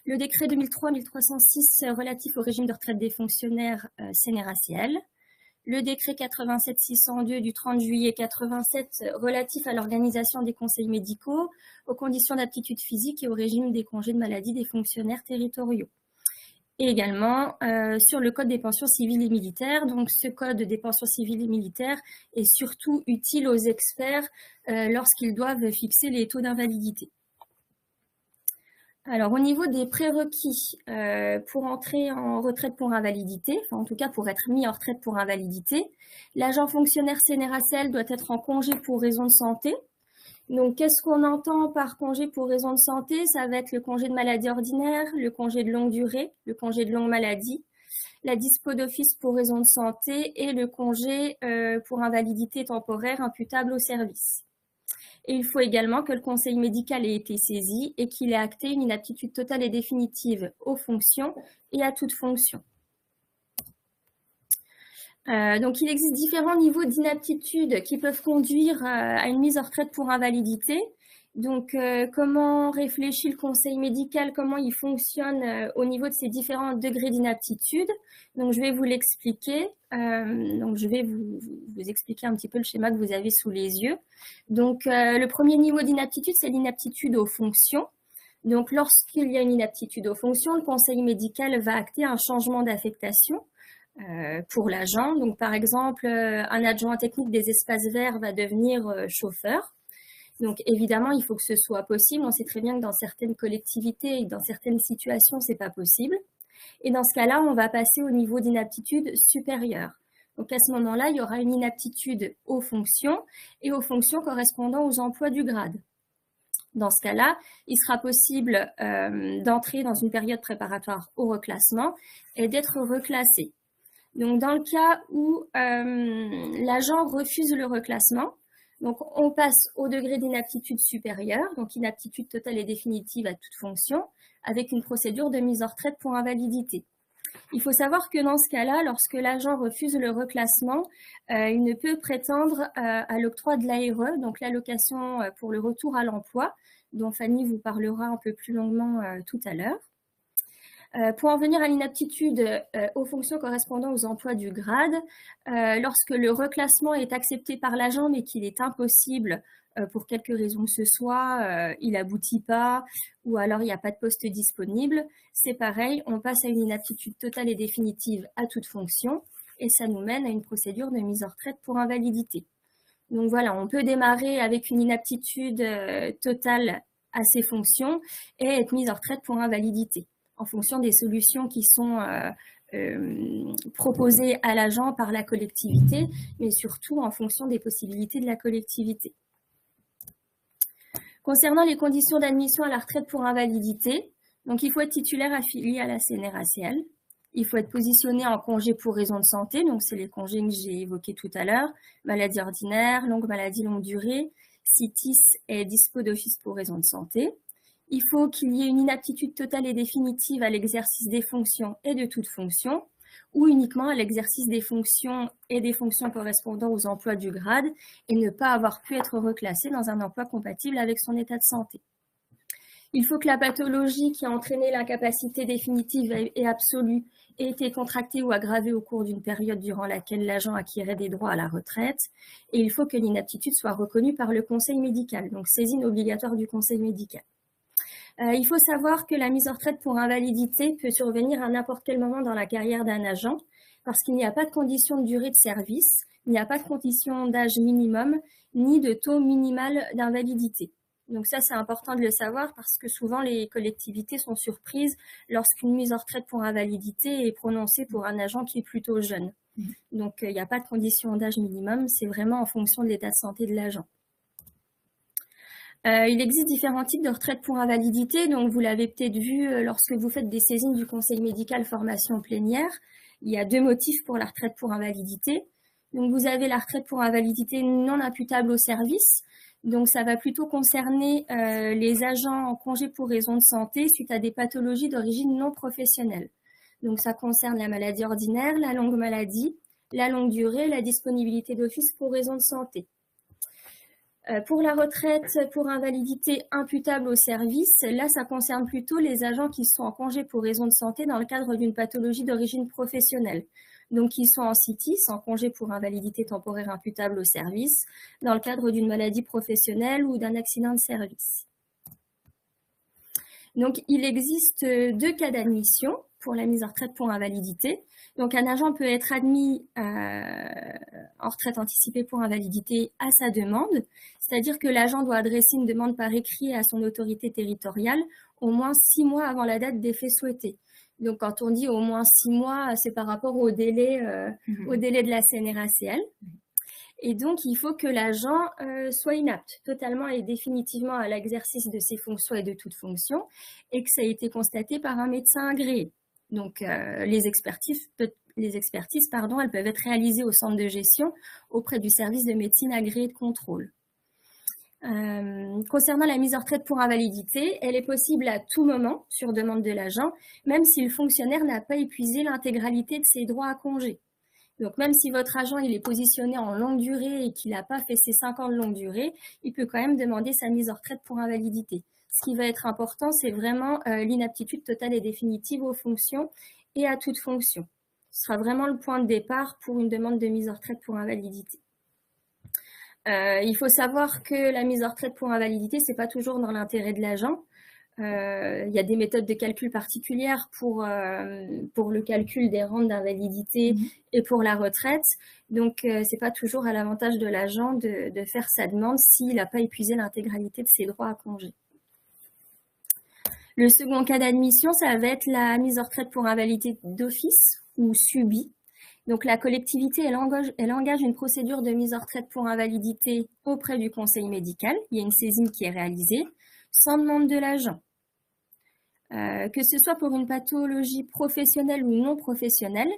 Le décret 2003-1306 relatif au régime de retraite des fonctionnaires CNRACL. Le décret 87-602 du 30 juillet 87 relatif à l'organisation des conseils médicaux, aux conditions d'aptitude physique et au régime des congés de maladie des fonctionnaires territoriaux. Et également sur le code des pensions civiles et militaires. Donc ce code des pensions civiles et militaires est surtout utile aux experts lorsqu'ils doivent fixer les taux d'invalidité. Alors, au niveau des prérequis pour entrer en retraite pour invalidité, enfin en tout cas pour être mis en retraite pour invalidité, l'agent fonctionnaire CNRACL doit être en congé pour raison de santé. Donc, qu'est-ce qu'on entend par congé pour raison de santé? Ça va être le congé de maladie ordinaire, le congé de longue durée, le congé de longue maladie, la dispo d'office pour raison de santé et le congé pour invalidité temporaire imputable au service. Et il faut également que le conseil médical ait été saisi et qu'il ait acté une inaptitude totale et définitive aux fonctions et à toute fonction. Donc, il existe différents niveaux d'inaptitude qui peuvent conduire à une mise en retraite pour invalidité. Donc, comment réfléchit le conseil médical, comment il fonctionne au niveau de ces différents degrés d'inaptitude. Donc, je vais vous l'expliquer. Donc, je vais vous expliquer un petit peu le schéma que vous avez sous les yeux. Donc, le premier niveau d'inaptitude, c'est l'inaptitude aux fonctions. Donc, lorsqu'il y a une inaptitude aux fonctions, le conseil médical va acter un changement d'affectation pour l'agent. Donc, par exemple, un adjoint technique des espaces verts va devenir chauffeur. Donc, évidemment, il faut que ce soit possible. On sait très bien que dans certaines collectivités et dans certaines situations, c'est pas possible. Et dans ce cas-là, on va passer au niveau d'inaptitude supérieure. Donc, à ce moment-là, il y aura une inaptitude aux fonctions et aux fonctions correspondant aux emplois du grade. Dans ce cas-là, il sera possible d'entrer dans une période préparatoire au reclassement et d'être reclassé. Donc, dans le cas où l'agent refuse le reclassement, donc on passe au degré d'inaptitude supérieure, donc inaptitude totale et définitive à toute fonction, avec une procédure de mise en retraite pour invalidité. Il faut savoir que dans ce cas-là, lorsque l'agent refuse le reclassement, il ne peut prétendre à l'octroi de l'ARE, donc l'allocation pour le retour à l'emploi, dont Fanny vous parlera un peu plus longuement tout à l'heure. Pour en venir à l'inaptitude aux fonctions correspondant aux emplois du grade, lorsque le reclassement est accepté par l'agent mais qu'il est impossible pour quelque raison que ce soit, il n'aboutit pas ou alors il n'y a pas de poste disponible, c'est pareil, on passe à une inaptitude totale et définitive à toute fonction et ça nous mène à une procédure de mise en retraite pour invalidité. Donc voilà, on peut démarrer avec une inaptitude totale à ces fonctions et être mise en retraite pour invalidité, en fonction des solutions qui sont proposées à l'agent par la collectivité, mais surtout en fonction des possibilités de la collectivité. Concernant les conditions d'admission à la retraite pour invalidité, donc il faut être titulaire affilié à la CNRACL, il faut être positionné en congé pour raison de santé, donc c'est les congés que j'ai évoqués tout à l'heure, maladie ordinaire, longue maladie longue durée, CITIS et dispo d'office pour raison de santé. Il faut qu'il y ait une inaptitude totale et définitive à l'exercice des fonctions et de toute fonction, ou uniquement à l'exercice des fonctions et des fonctions correspondant aux emplois du grade et ne pas avoir pu être reclassé dans un emploi compatible avec son état de santé. Il faut que la pathologie qui a entraîné l'incapacité définitive et absolue ait été contractée ou aggravée au cours d'une période durant laquelle l'agent acquérait des droits à la retraite. Et il faut que l'inaptitude soit reconnue par le conseil médical, donc saisine obligatoire du conseil médical. Il faut savoir que la mise en retraite pour invalidité peut survenir à n'importe quel moment dans la carrière d'un agent parce qu'il n'y a pas de condition de durée de service, il n'y a pas de condition d'âge minimum, ni de taux minimal d'invalidité. Donc ça, c'est important de le savoir parce que souvent, les collectivités sont surprises lorsqu'une mise en retraite pour invalidité est prononcée pour un agent qui est plutôt jeune. Donc, il n'y a pas de condition d'âge minimum, c'est vraiment en fonction de l'état de santé de l'agent. Il existe différents types de retraite pour invalidité, donc vous l'avez peut-être vu lorsque vous faites des saisines du conseil médical formation plénière. Il y a deux motifs pour la retraite pour invalidité. Donc vous avez la retraite pour invalidité non imputable au service. Donc ça va plutôt concerner les agents en congé pour raison de santé suite à des pathologies d'origine non professionnelle. Donc ça concerne la maladie ordinaire, la longue maladie, la longue durée, la disponibilité d'office pour raison de santé. Pour la retraite, pour invalidité imputable au service, là, ça concerne plutôt les agents qui sont en congé pour raison de santé dans le cadre d'une pathologie d'origine professionnelle. Donc, qui sont en CITIS, en congé pour invalidité temporaire imputable au service, dans le cadre d'une maladie professionnelle ou d'un accident de service. Donc, il existe 2 cas d'admission pour la mise en retraite pour invalidité. Donc, un agent peut être admis en retraite anticipée pour invalidité à sa demande, c'est-à-dire que l'agent doit adresser une demande par écrit à son autorité territoriale au moins 6 mois avant la date d'effet souhaité. Donc, quand on dit au moins 6 mois, c'est par rapport au délai de la CNRACL. Et donc, il faut que l'agent soit inapte totalement et définitivement à l'exercice de ses fonctions et de toute fonction, et que ça a été constaté par un médecin agréé. Donc, les expertises, elles peuvent être réalisées au centre de gestion auprès du service de médecine agréé de contrôle. Concernant la mise en retraite pour invalidité, elle est possible à tout moment sur demande de l'agent, même si le fonctionnaire n'a pas épuisé l'intégralité de ses droits à congé. Donc, même si votre agent il est positionné en longue durée et qu'il n'a pas fait ses 5 ans de longue durée, il peut quand même demander sa mise en retraite pour invalidité. Ce qui va être important, c'est vraiment l'inaptitude totale et définitive aux fonctions et à toute fonction. Ce sera vraiment le point de départ pour une demande de mise en retraite pour invalidité. Il faut savoir que la mise en retraite pour invalidité, ce n'est pas toujours dans l'intérêt de l'agent. Il y a des méthodes de calcul particulières pour le calcul des rentes d'invalidité et pour la retraite. Donc, c'est pas toujours à l'avantage de l'agent de faire sa demande s'il n'a pas épuisé l'intégralité de ses droits à congé. Le second cas d'admission, ça va être la mise en retraite pour invalidité d'office ou subie. Donc, la collectivité, elle engage une procédure de mise en retraite pour invalidité auprès du conseil médical. Il y a une saisine qui est réalisée sans demande de l'agent. Que ce soit pour une pathologie professionnelle ou non professionnelle,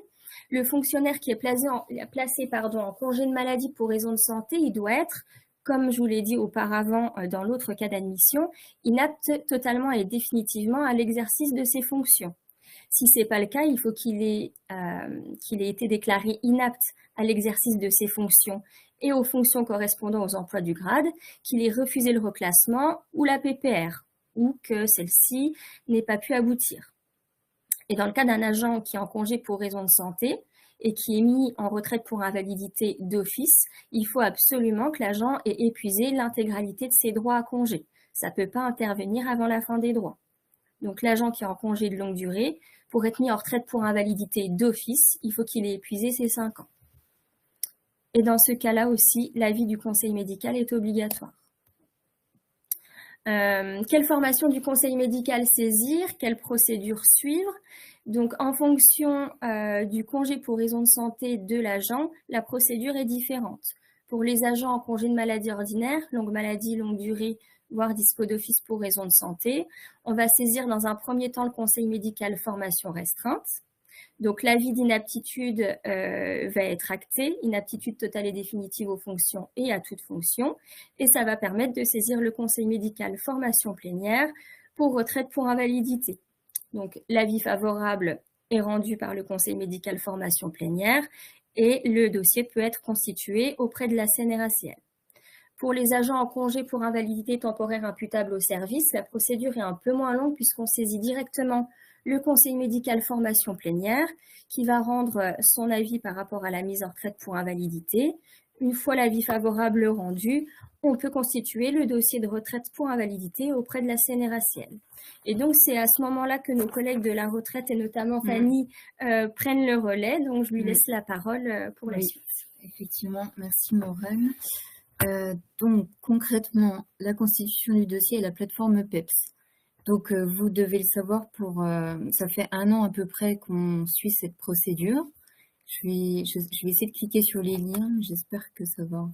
le fonctionnaire qui est placé en congé de maladie pour raison de santé, il doit être, comme je vous l'ai dit auparavant dans l'autre cas d'admission, inapte totalement et définitivement à l'exercice de ses fonctions. Si ce n'est pas le cas, il faut qu'il ait été déclaré inapte à l'exercice de ses fonctions et aux fonctions correspondant aux emplois du grade, qu'il ait refusé le reclassement ou la PPR, ou que celle-ci n'ait pas pu aboutir. Et dans le cas d'un agent qui est en congé pour raison de santé et qui est mis en retraite pour invalidité d'office, il faut absolument que l'agent ait épuisé l'intégralité de ses droits à congé. Ça ne peut pas intervenir avant la fin des droits. Donc l'agent qui est en congé de longue durée, pour être mis en retraite pour invalidité d'office, il faut qu'il ait épuisé ses 5 ans. Et dans ce cas-là aussi, l'avis du conseil médical est obligatoire. Quelle formation du conseil médical saisir? Quelle procédure suivre? Donc, en fonction du congé pour raison de santé de l'agent, la procédure est différente. Pour les agents en congé de maladie ordinaire, longue maladie, longue durée, voire dispo d'office pour raison de santé, on va saisir dans un premier temps le conseil médical formation restreinte. Donc, l'avis d'inaptitude va être acté, inaptitude totale et définitive aux fonctions et à toute fonction, et ça va permettre de saisir le conseil médical formation plénière pour retraite pour invalidité. Donc, l'avis favorable est rendu par le conseil médical formation plénière et le dossier peut être constitué auprès de la CNRACL. Pour les agents en congé pour invalidité temporaire imputable au service, la procédure est un peu moins longue puisqu'on saisit directement le conseil médical formation plénière qui va rendre son avis par rapport à la mise en retraite pour invalidité. Une fois l'avis favorable rendu, on peut constituer le dossier de retraite pour invalidité auprès de la CNRACL. Et donc, c'est à ce moment-là que nos collègues de la retraite, et notamment Fanny, prennent le relais. Donc, je lui laisse la parole pour la suite. Effectivement, merci Maureen. Donc, concrètement, la constitution du dossier est la plateforme PEPS. Donc, vous devez le savoir ça fait 1 an à peu près qu'on suit cette procédure. Je vais essayer de cliquer sur les liens. J'espère que ça va.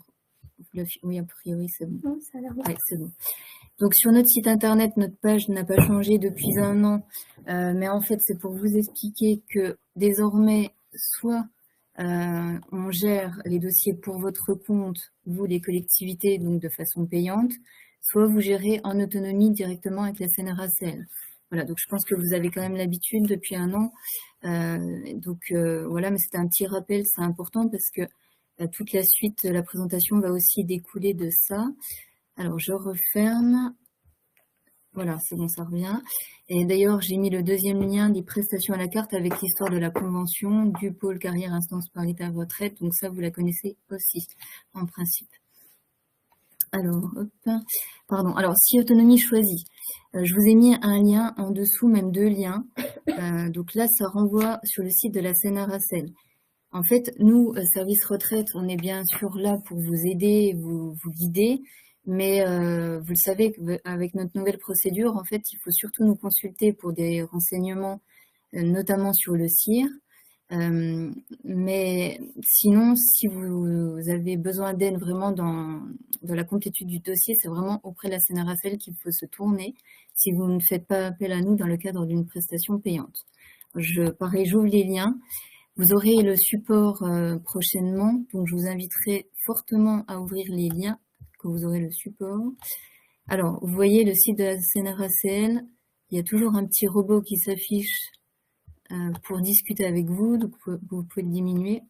Oui, a priori, c'est bon. Non, ça a l'air bon. Ouais, c'est bon. Donc, sur notre site internet, notre page n'a pas changé depuis 1 an. Mais en fait, c'est pour vous expliquer que désormais, soit on gère les dossiers pour votre compte, vous, les collectivités, donc de façon payante, soit vous gérez en autonomie directement avec la CNRACL. Voilà, donc je pense que vous avez quand même l'habitude depuis 1 an. Voilà, mais c'était un petit rappel, c'est important parce que toute la suite de la présentation va aussi découler de ça. Alors, je referme. Voilà, c'est bon, ça revient. Et d'ailleurs, j'ai mis le deuxième lien des prestations à la carte avec l'histoire de la convention du pôle carrière instance paritaire retraite. Donc ça, vous la connaissez aussi, en principe. Alors, hop, pardon. Alors, si autonomie choisie, je vous ai mis un lien en dessous, même 2 liens. Donc là, ça renvoie sur le site de la CNRACL. En fait, nous, service retraite, on est bien sûr là pour vous aider, vous guider, mais vous le savez, avec notre nouvelle procédure, en fait, il faut surtout nous consulter pour des renseignements, notamment sur le CIR. Mais sinon, si vous avez besoin d'aide vraiment dans la complétude du dossier, c'est vraiment auprès de la CNRACL qu'il faut se tourner si vous ne faites pas appel à nous dans le cadre d'une prestation payante. Pareil, j'ouvre les liens. Vous aurez le support prochainement, donc je vous inviterai fortement à ouvrir les liens quand vous aurez le support. Alors, vous voyez le site de la CNRACL, il y a toujours un petit robot qui s'affiche pour discuter avec vous, donc vous pouvez le diminuer.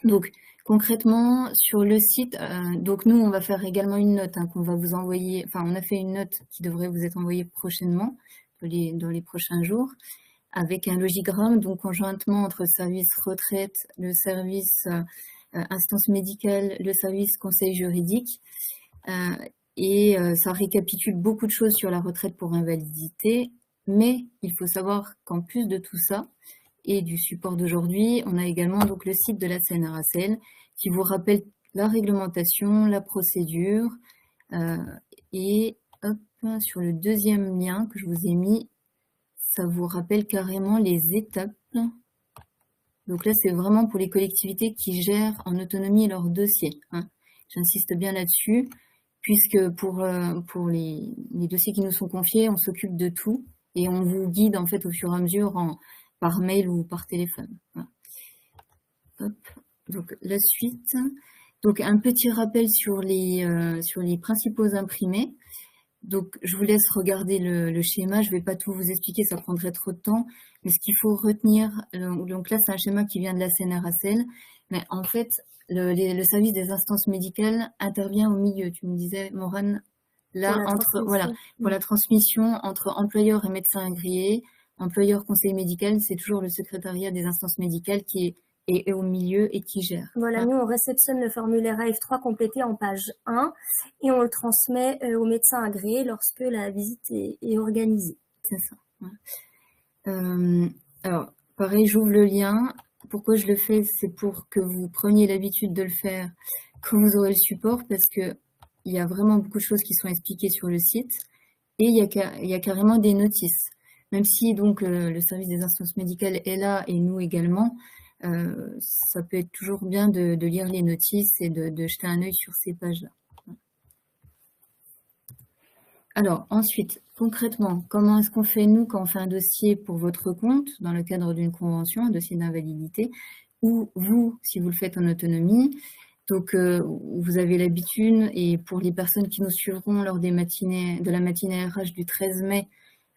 Donc, concrètement, sur le site, donc nous, on va faire également une note qu'on va vous envoyer, enfin, on a fait une note qui devrait vous être envoyée prochainement, dans les prochains jours, avec un logigramme, donc conjointement entre service retraite, le service instance médicale, le service conseil juridique. Et ça récapitule beaucoup de choses sur la retraite pour invalidité, mais il faut savoir qu'en plus de tout ça, et du support d'aujourd'hui, on a également donc le site de la CNRACL qui vous rappelle la réglementation, la procédure, et hop, sur le deuxième lien que je vous ai mis, ça vous rappelle carrément les étapes. Donc là, c'est vraiment pour les collectivités qui gèrent en autonomie leur dossier. J'insiste bien là-dessus, puisque pour les dossiers qui nous sont confiés, on s'occupe de tout et on vous guide en fait au fur et à mesure par mail ou par téléphone. Voilà. Hop. Donc la suite. Donc un petit rappel sur les principaux imprimés. Donc, je vous laisse regarder le schéma. Je ne vais pas tout vous expliquer, ça prendrait trop de temps. Mais ce qu'il faut retenir, donc là, c'est un schéma qui vient de la CNRACL. Mais en fait, le service des instances médicales intervient au milieu. Tu me disais, Morane, là, pour la transmission entre employeur et médecin agréé, employeur conseil médical, c'est toujours le secrétariat des instances médicales qui est au milieu et qui gère. Voilà, nous, on réceptionne le formulaire AF3 complété en page 1 et on le transmet au médecin agréé lorsque la visite est organisée. C'est ça. Ouais. Alors, pareil, j'ouvre le lien. Pourquoi je le fais? C'est pour que vous preniez l'habitude de le faire quand vous aurez le support, parce que il y a vraiment beaucoup de choses qui sont expliquées sur le site et il y a carrément des notices. Même si donc le service des instances médicales est là et nous également, ça peut être toujours bien de lire les notices et de jeter un œil sur ces pages-là. Alors, ensuite, concrètement, comment est-ce qu'on fait, nous, quand on fait un dossier pour votre compte, dans le cadre d'une convention, un dossier d'invalidité, ou vous, si vous le faites en autonomie? Donc, vous avez l'habitude, et pour les personnes qui nous suivront lors de la matinée RH du 13 mai,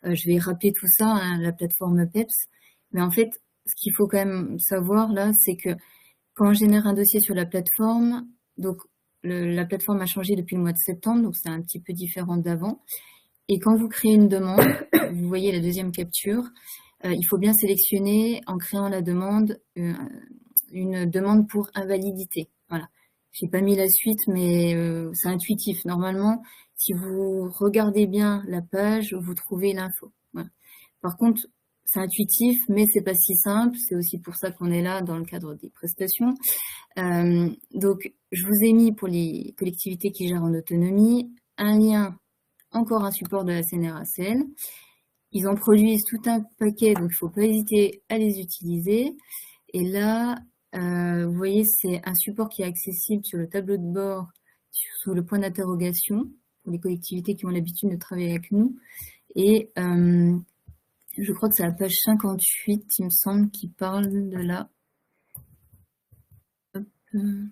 je vais rappeler tout ça, la plateforme PEPS. Mais en fait, ce qu'il faut quand même savoir là, c'est que quand on génère un dossier sur la plateforme, donc la plateforme a changé depuis le mois de septembre, donc c'est un petit peu différent d'avant. Et quand vous créez une demande, vous voyez la deuxième capture, il faut bien sélectionner en créant la demande une demande pour invalidité. Voilà. J'ai pas mis la suite, mais c'est intuitif. Normalement, si vous regardez bien la page, vous trouvez l'info. Voilà. Par contre, c'est intuitif, mais c'est pas si simple. C'est aussi pour ça qu'on est là dans le cadre des prestations. Donc, je vous ai mis pour les collectivités qui gèrent en autonomie un lien, encore un support de la CNRACL. Ils en produisent tout un paquet, donc il ne faut pas hésiter à les utiliser. Et là, vous voyez, c'est un support qui est accessible sur le tableau de bord, sous le point d'interrogation, pour les collectivités qui ont l'habitude de travailler avec nous. Et je crois que c'est la page 58, il me semble, qui parle de de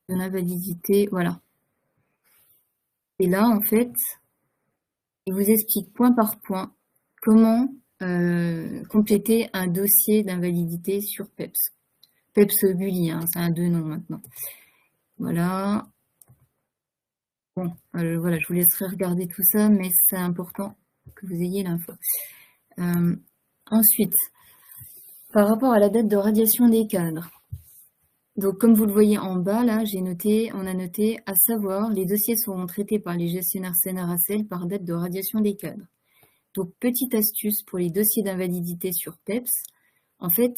l'invalidité. Voilà. Et là, en fait, il vous explique point par point comment compléter un dossier d'invalidité sur PEPS. PEPS Gulli, hein, ça a 2 noms maintenant. Voilà. Bon, voilà, je vous laisserai regarder tout ça, mais c'est important que vous ayez l'info. Ensuite, par rapport à la date de radiation des cadres. Donc, comme vous le voyez en bas, là, on a noté, à savoir, les dossiers seront traités par les gestionnaires CNRACL par date de radiation des cadres. Donc, petite astuce pour les dossiers d'invalidité sur PEPS. En fait,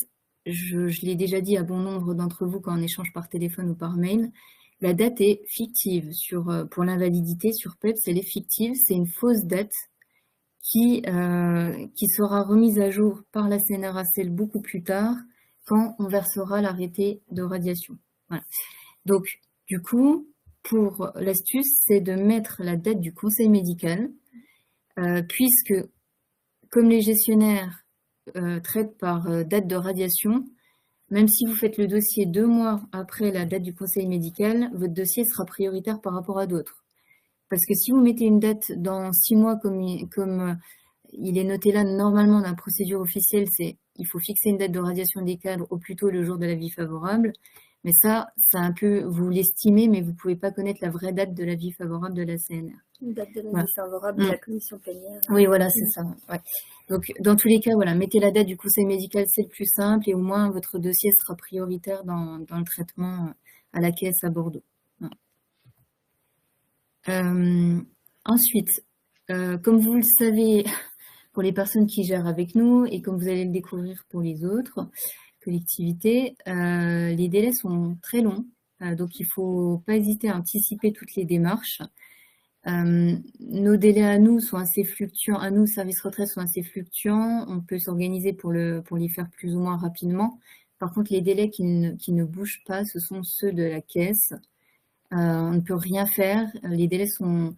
je l'ai déjà dit à bon nombre d'entre vous quand on échange par téléphone ou par mail, la date est fictive. Pour l'invalidité sur PEPS, elle est fictive. C'est une fausse date qui sera remise à jour par la CNRACL beaucoup plus tard quand on versera l'arrêté de radiation. Voilà. Donc, du coup, pour l'astuce, c'est de mettre la date du conseil médical, puisque comme les gestionnaires traitent par date de radiation, même si vous faites le dossier 2 mois après la date du conseil médical, votre dossier sera prioritaire par rapport à d'autres. Parce que si vous mettez une date dans 6 mois, comme il est noté là, normalement dans la procédure officielle, il faut fixer une date de radiation des cadres au plus tôt le jour de l'avis favorable. Mais ça un peu, vous l'estimez, mais vous ne pouvez pas connaître la vraie date de l'avis favorable de la CNR. Une date de l'avis favorable de la commission plénière. Oui, voilà, c'est ça. Ouais. Donc, dans tous les cas, voilà, mettez la date du conseil médical, c'est le plus simple, et au moins votre dossier sera prioritaire dans le traitement à la caisse à Bordeaux. Ensuite, comme vous le savez, pour les personnes qui gèrent avec nous, et comme vous allez le découvrir pour les autres collectivités, les délais sont très longs, donc il ne faut pas hésiter à anticiper toutes les démarches. Nos délais à nous sont assez fluctuants, à nous, service retraite, sont assez fluctuants. On peut s'organiser pour les faire plus ou moins rapidement. Par contre, les délais qui ne bougent pas, ce sont ceux de la caisse. On ne peut rien faire. Les délais sont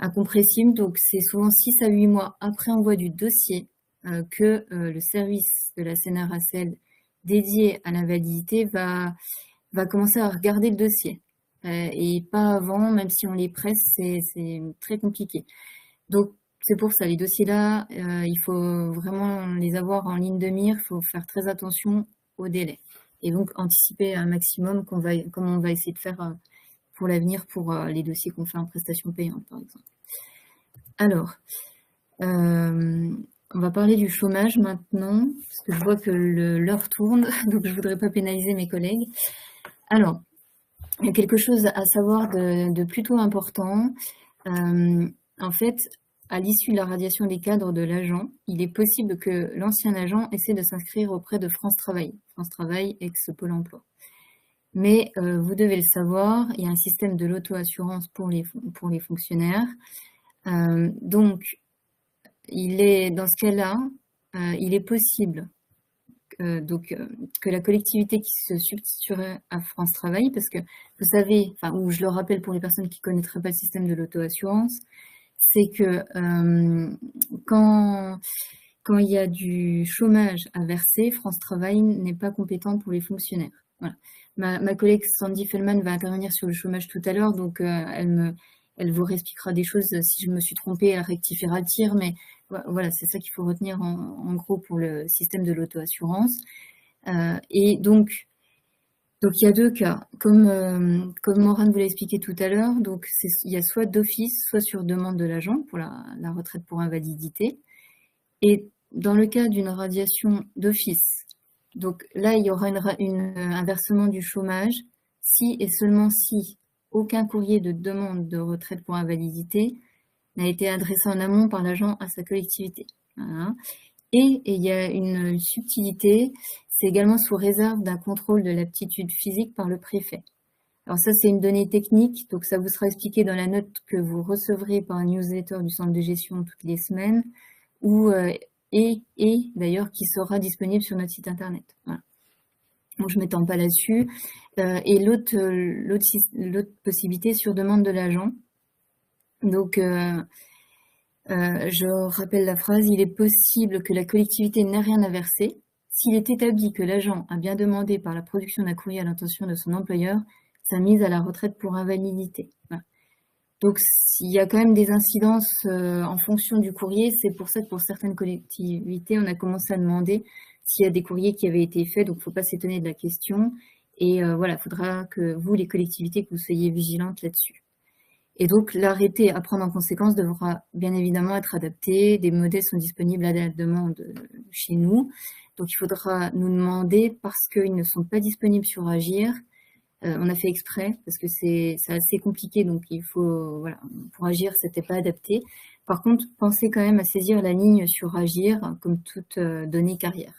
incompressibles, donc c'est souvent 6 à 8 mois après envoi du dossier que le service de la CNRACL dédié à l'invalidité va commencer à regarder le dossier. Et pas avant, même si on les presse, c'est très compliqué. Donc, c'est pour ça, les dossiers-là, il faut vraiment les avoir en ligne de mire, il faut faire très attention aux délais. Et donc, anticiper un maximum comme on va essayer de faire pour l'avenir pour les dossiers qu'on fait en prestation payante, par exemple. Alors, on va parler du chômage maintenant, parce que je vois que l'heure tourne, donc je ne voudrais pas pénaliser mes collègues. Alors, il y a quelque chose à savoir de plutôt important. En fait, à l'issue de la radiation des cadres de l'agent, il est possible que l'ancien agent essaie de s'inscrire auprès de France Travail, ex-Pôle emploi. Mais vous devez le savoir, il y a un système de l'auto-assurance pour les fonctionnaires. Donc, dans ce cas-là, il est possible que la collectivité qui se substituerait à France Travail, parce que vous savez, ou je le rappelle pour les personnes qui ne connaîtraient pas le système de l'auto-assurance, c'est que quand il y a du chômage à verser, France Travail n'est pas compétent pour les fonctionnaires. Voilà. Ma collègue Sandy Fellman va intervenir sur le chômage tout à l'heure, donc elle vous réexpliquera des choses. Si je me suis trompée, elle rectifiera le tir, mais voilà, c'est ça qu'il faut retenir en gros pour le système de l'auto-assurance. Et donc il y a 2 cas. Comme Morane vous l'a expliqué tout à l'heure, donc il y a soit d'office, soit sur demande de l'agent pour la retraite pour invalidité. Et dans le cas d'une radiation d'office, donc là, il y aura un versement du chômage si et seulement si aucun courrier de demande de retraite pour invalidité n'a été adressé en amont par l'agent à sa collectivité. Voilà. Et il y a une subtilité, c'est également sous réserve d'un contrôle de l'aptitude physique par le préfet. Alors ça, c'est une donnée technique, donc ça vous sera expliqué dans la note que vous recevrez par un newsletter du centre de gestion toutes les semaines, et d'ailleurs qui sera disponible sur notre site internet. Voilà. Donc, je ne m'étends pas là-dessus. Et l'autre possibilité sur demande de l'agent. Donc, je rappelle la phrase, il est possible que la collectivité n'ait rien à verser s'il est établi que l'agent a bien demandé par la production d'un courrier à l'intention de son employeur sa mise à la retraite pour invalidité. Voilà. Donc, il y a quand même des incidences en fonction du courrier. C'est pour ça que pour certaines collectivités, on a commencé à demander s'il y a des courriers qui avaient été faits, donc il ne faut pas s'étonner de la question. Et voilà, il faudra que vous, les collectivités, que vous soyez vigilantes là-dessus. Et donc, l'arrêté à prendre en conséquence devra bien évidemment être adapté. Des modèles sont disponibles à la demande chez nous. Donc, il faudra nous demander, parce qu'ils ne sont pas disponibles sur Agir, on a fait exprès, parce que c'est assez compliqué, donc il faut, voilà, pour Agir, c'était pas adapté. Par contre, pensez quand même à saisir la ligne sur Agir, comme toute donnée carrière.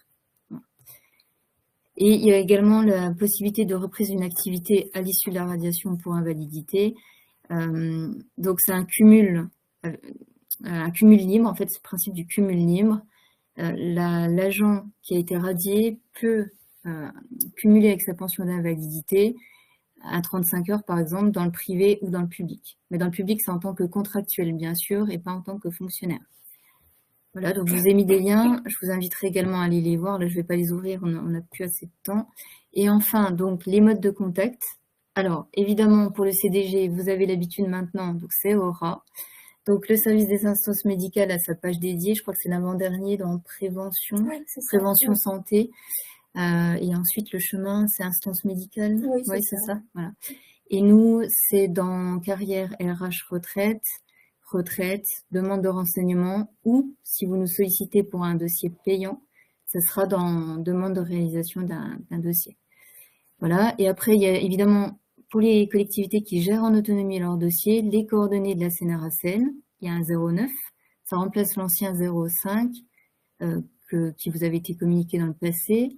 Et il y a également la possibilité de reprise d'une activité à l'issue de la radiation pour invalidité. Donc c'est un cumul libre, en fait, ce principe du cumul libre. L'agent qui a été radié peut cumuler avec sa pension d'invalidité à 35 heures, par exemple, dans le privé ou dans le public. Mais dans le public, c'est en tant que contractuel, bien sûr, et pas en tant que fonctionnaire. Voilà, donc je vous ai mis des liens. Je vous inviterai également à aller les voir. Là, je ne vais pas les ouvrir, on n'a plus assez de temps. Et enfin, donc, les modes de contact. Alors, évidemment, pour le CDG, vous avez l'habitude maintenant, donc c'est Aura. Donc, le service des instances médicales a sa page dédiée. Je crois que c'est l'avant-dernier dans prévention, prévention santé. Et ensuite, le chemin, c'est instance médicale. Oui, c'est ça. Voilà. Et nous, c'est dans carrière RH retraite, demande de renseignement, ou si vous nous sollicitez pour un dossier payant, ce sera dans demande de réalisation d'un dossier. Voilà. Et après, il y a évidemment, pour les collectivités qui gèrent en autonomie leur dossier, les coordonnées de la CNRACL. Il y a un 09, ça remplace l'ancien 05 qui vous avait été communiqué dans le passé.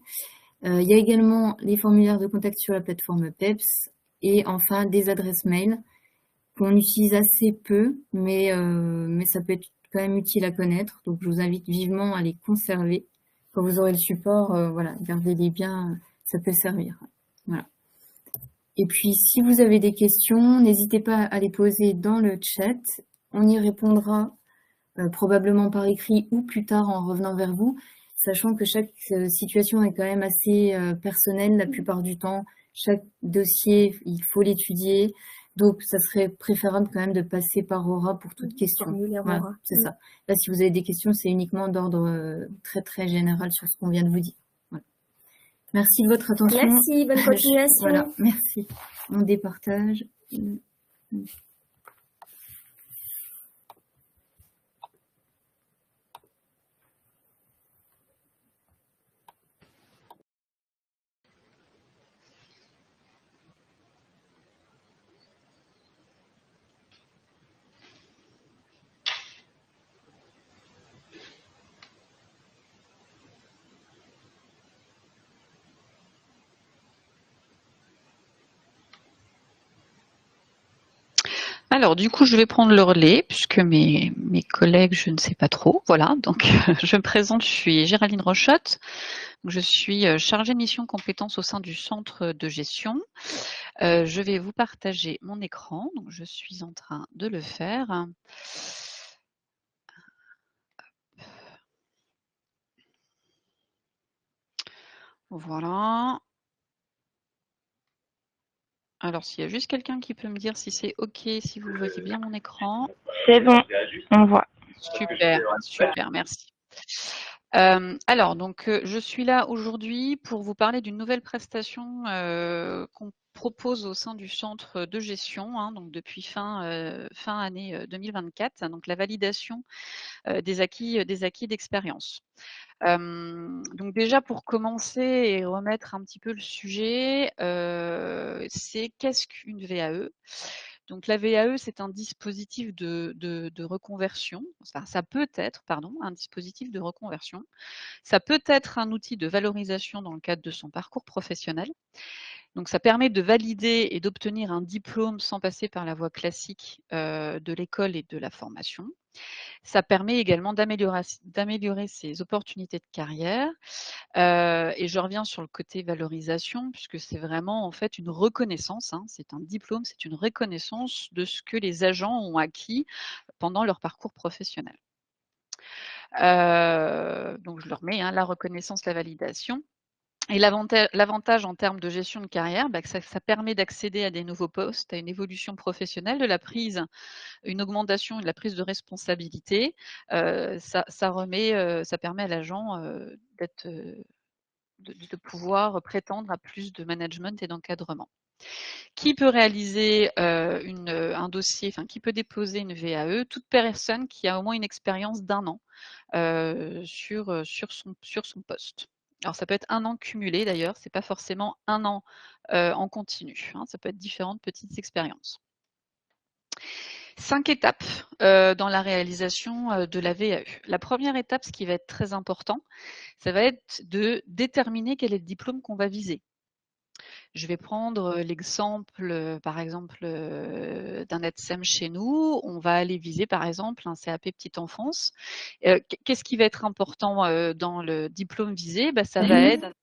Il y a également les formulaires de contact sur la plateforme PEPS et enfin des adresses mail qu'on utilise assez peu, mais ça peut être quand même utile à connaître. Donc, je vous invite vivement à les conserver. Quand vous aurez le support, voilà, gardez-les bien, ça peut servir. Voilà. Et puis, si vous avez des questions, n'hésitez pas à les poser dans le chat. On y répondra probablement par écrit ou plus tard en revenant vers vous, sachant que chaque situation est quand même assez personnelle la plupart du temps. Chaque dossier, il faut l'étudier. Donc, ça serait préférable quand même de passer par Aura pour toute question. Voilà, c'est ça. Là, si vous avez des questions, c'est uniquement d'ordre très, très général sur ce qu'on vient de vous dire. Voilà. Merci de votre attention. Merci, bonne continuation. Voilà, merci. On départage. Alors, du coup, je vais prendre le relais puisque mes collègues, je ne sais pas trop. Voilà, donc je me présente, je suis Géraldine Rochotte. Je suis chargée de mission compétences au sein du centre de gestion. Je vais vous partager mon écran. Donc, je suis en train de le faire. Voilà. Alors, s'il y a juste quelqu'un qui peut me dire si c'est OK, si vous voyez bien mon écran. C'est bon, on voit. Super, super, merci. Alors, donc, je suis là aujourd'hui pour vous parler d'une nouvelle prestation qu'on propose au sein du centre de gestion, hein, donc depuis fin année 2024, donc la validation des acquis d'expérience. Donc déjà pour commencer et remettre un petit peu le sujet, c'est qu'est-ce qu'une VAE? Donc la VAE, c'est un dispositif de reconversion. Enfin, ça peut être, pardon, un dispositif de reconversion. Ça peut être un outil de valorisation dans le cadre de son parcours professionnel. Donc ça permet de valider et d'obtenir un diplôme sans passer par la voie classique de l'école et de la formation. Ça permet également d'améliorer ses opportunités de carrière. Et je reviens sur le côté valorisation, puisque c'est vraiment en fait une reconnaissance, hein, c'est un diplôme, c'est une reconnaissance de ce que les agents ont acquis pendant leur parcours professionnel. Donc je leur mets hein, la reconnaissance, la validation. Et l'avantage en termes de gestion de carrière, que ça permet d'accéder à des nouveaux postes, à une évolution professionnelle, de la prise, une augmentation et de la prise de responsabilité. Ça permet à l'agent d'être de pouvoir prétendre à plus de management et d'encadrement. Qui peut réaliser un dossier, enfin qui peut déposer une VAE? Toute personne qui a au moins une expérience d'1 an sur son poste. Alors ça peut être 1 an cumulé d'ailleurs, c'est pas forcément 1 an en continu, hein, ça peut être différentes petites expériences. 5 étapes dans la réalisation de la VAE. La première étape, ce qui va être très important, ça va être de déterminer quel est le diplôme qu'on va viser. Je vais prendre l'exemple, par exemple, d'un ETSEM chez nous. On va aller viser, par exemple, un CAP petite enfance. Qu'est-ce qui va être important dans le diplôme visé? Bah, ça va être…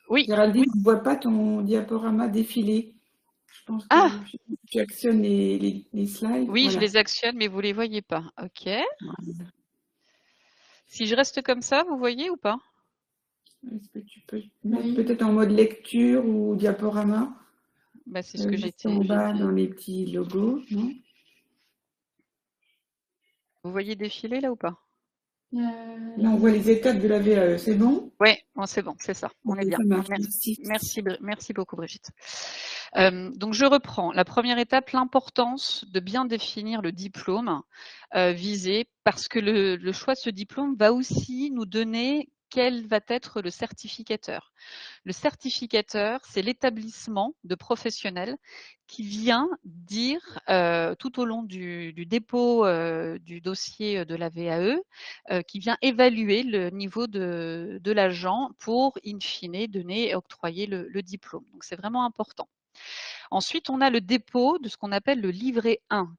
Oui, Géraldine, oui. je ne vois pas ton diaporama défiler. Je pense que Ah, tu actionnes les slides. oui, je Voilà. les actionne, mais vous ne les voyez pas. OK. Si je reste comme ça, vous voyez ou pas? Est-ce que tu peux mettre peut-être en mode lecture ou diaporama? Bah, c'est ce que Juste en bas dans les petits logos, non? Vous voyez défiler là ou pas? Là, on voit les étapes de la VAE, c'est bon? Oui, bon, c'est bon, c'est ça, on est bien. Ça marche, merci. Merci beaucoup Brigitte. Donc je reprends. La première étape, l'importance de bien définir le diplôme visé, parce que le choix de ce diplôme va aussi nous donner quel va être le certificateur. Le certificateur, c'est l'établissement de professionnels qui vient dire tout au long du dépôt du dossier de la VAE, qui vient évaluer le niveau de l'agent pour, in fine, donner et octroyer le diplôme. Donc c'est vraiment important. Ensuite, on a le dépôt de ce qu'on appelle le livret 1,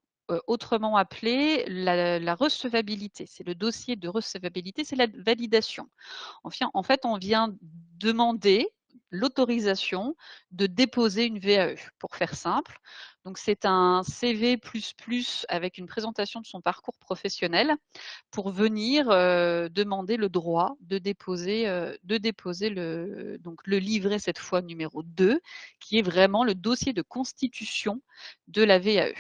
autrement appelé la recevabilité. C'est le dossier de recevabilité, c'est la validation. En fait, on vient demander l'autorisation de déposer une VAE, pour faire simple. Donc, c'est un CV++ avec une présentation de son parcours professionnel pour venir demander le droit de déposer le livret, cette fois numéro 2, qui est vraiment le dossier de constitution de la VAE.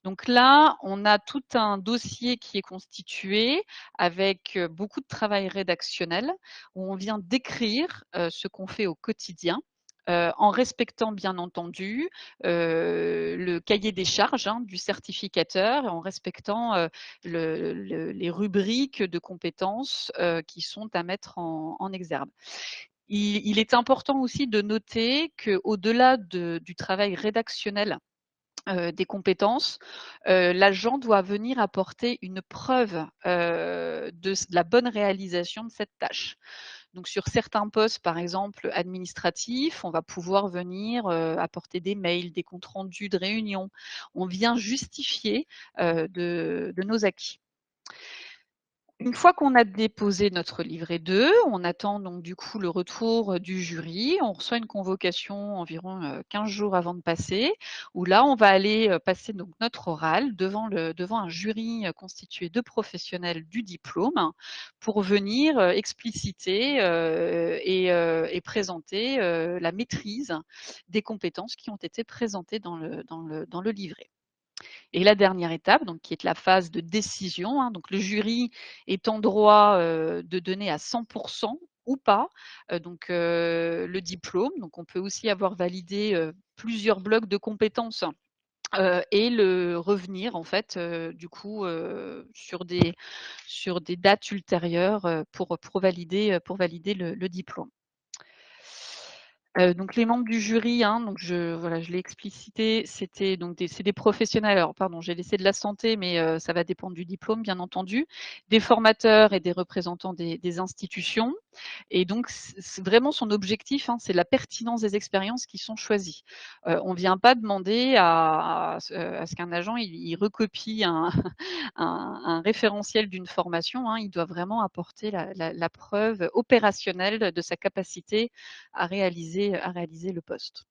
Donc là, on a tout un dossier qui est constitué avec beaucoup de travail rédactionnel où on vient décrire ce qu'on fait au quotidien. En respectant bien entendu le cahier des charges du certificateur et en respectant les rubriques de compétences qui sont à mettre en exergue. Il est important aussi de noter qu'au-delà du travail rédactionnel des compétences, l'agent doit venir apporter une preuve de la bonne réalisation de cette tâche. Donc sur certains postes, par exemple administratifs, on va pouvoir venir apporter des mails, des comptes rendus de réunion. On vient justifier de nos acquis. Une fois qu'on a déposé notre livret 2, on attend donc du coup le retour du jury. On reçoit une convocation environ 15 jours avant de passer, où là on va aller passer donc notre oral devant un jury constitué de professionnels du diplôme pour venir expliciter et présenter la maîtrise des compétences qui ont été présentées dans le livret. Et la dernière étape, donc, qui est la phase de décision, donc le jury est en droit de donner à 100% ou pas le diplôme. Donc on peut aussi avoir validé plusieurs blocs de compétences et le revenir en fait du coup sur des dates ultérieures pour valider le diplôme. Donc les membres du jury, donc je l'ai explicité, c'est des professionnels. Alors pardon, j'ai laissé de la santé, mais ça va dépendre du diplôme, bien entendu, des formateurs et des représentants des institutions. Et donc c'est vraiment son objectif, c'est la pertinence des expériences qui sont choisies. On ne vient pas demander à ce qu'un agent il recopie un référentiel d'une formation, il doit vraiment apporter la preuve opérationnelle de sa capacité à réaliser le poste.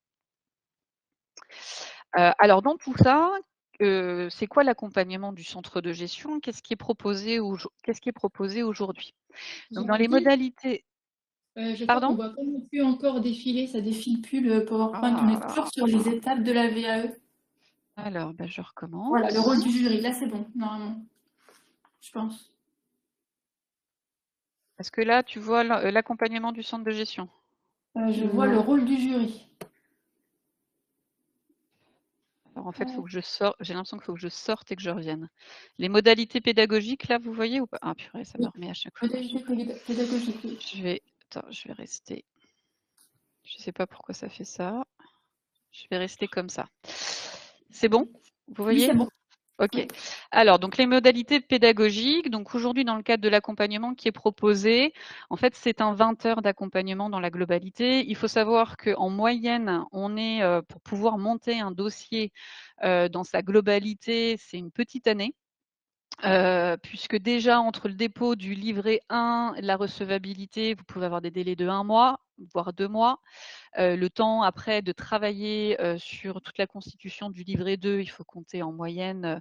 Alors dans tout ça, c'est quoi l'accompagnement du centre de gestion? Qu'est-ce qui est proposé aujourd'hui? Donc dans les modalités… Je crois qu'on Pardon? ne voit pas non plus encore défiler, ça défile plus le PowerPoint, on est toujours sur les étapes de la VAE. Alors, je recommence. Voilà, le rôle du jury, là c'est bon, normalement, je pense. Est-ce que là, tu vois l'accompagnement du centre de gestion? Je vois le rôle du jury. Alors en fait, faut que je sorte. J'ai l'impression qu'il faut que je sorte et que je revienne. Les modalités pédagogiques, là, vous voyez ou pas? Ah purée, ça me Oui. remet à chaque fois. Modalité pédagogique. Oui. Je vais rester. Je sais pas pourquoi ça fait ça. Je vais rester comme ça. C'est bon? Vous Oui, voyez? c'est bon. Ok. Oui. Alors, donc les modalités pédagogiques. Donc aujourd'hui, dans le cadre de l'accompagnement qui est proposé, en fait, c'est un 20 heures d'accompagnement dans la globalité. Il faut savoir qu'en moyenne, on est, pour pouvoir monter un dossier dans sa globalité, c'est une petite année. Puisque déjà entre le dépôt du livret 1 et la recevabilité, vous pouvez avoir des délais de 1 mois, voire 2 mois. Le temps après de travailler sur toute la constitution du livret 2, il faut compter en moyenne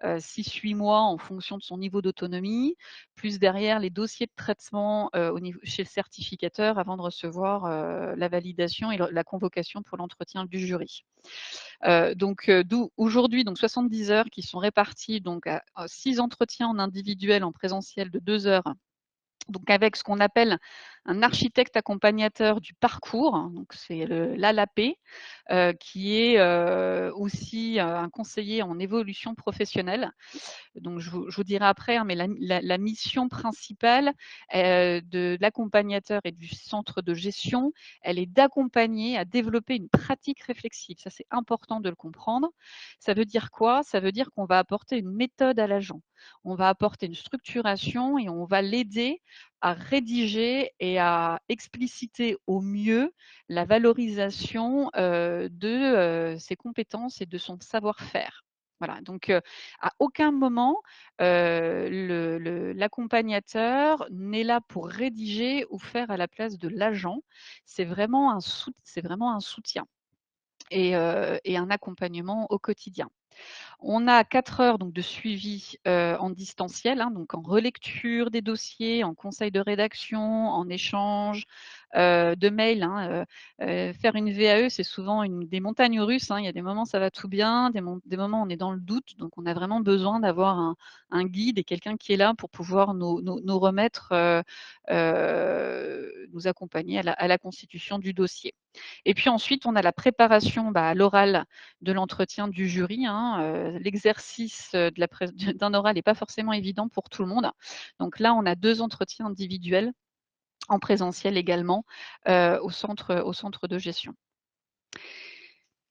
6-8 mois en fonction de son niveau d'autonomie, plus derrière les dossiers de traitement chez le certificateur avant de recevoir la validation et la convocation pour l'entretien du jury. D'où aujourd'hui 70 heures qui sont réparties donc à 6 entretiens en individuel en présentiel de 2 heures. Donc avec ce qu'on appelle un architecte accompagnateur du parcours, donc c'est l'ALAP, qui est aussi un conseiller en évolution professionnelle. Donc je vous dirai après, hein, mais la mission principale de l'accompagnateur et du centre de gestion, elle est d'accompagner à développer une pratique réflexive. Ça, c'est important de le comprendre. Ça veut dire quoi? Ça veut dire qu'on va apporter une méthode à l'agent. On va apporter une structuration et on va l'aider à rédiger et à expliciter au mieux la valorisation de ses compétences et de son savoir-faire. Voilà, donc à aucun moment, l'accompagnateur n'est là pour rédiger ou faire à la place de l'agent. C'est vraiment un soutien et un accompagnement au quotidien. On a 4 heures donc de suivi en distanciel, hein, donc en relecture des dossiers, en conseil de rédaction, en échange de mails. Hein, faire une VAE, c'est souvent des montagnes russes. Hein. Il y a des moments ça va tout bien, des moments on est dans le doute. Donc on a vraiment besoin d'avoir un guide et quelqu'un qui est là pour pouvoir nous remettre, nous accompagner à la constitution du dossier. Et puis ensuite, on a la préparation à l'oral de l'entretien du jury. Hein. L'exercice d'un oral n'est pas forcément évident pour tout le monde. Donc là, on a 2 entretiens individuels en présentiel également au centre de gestion.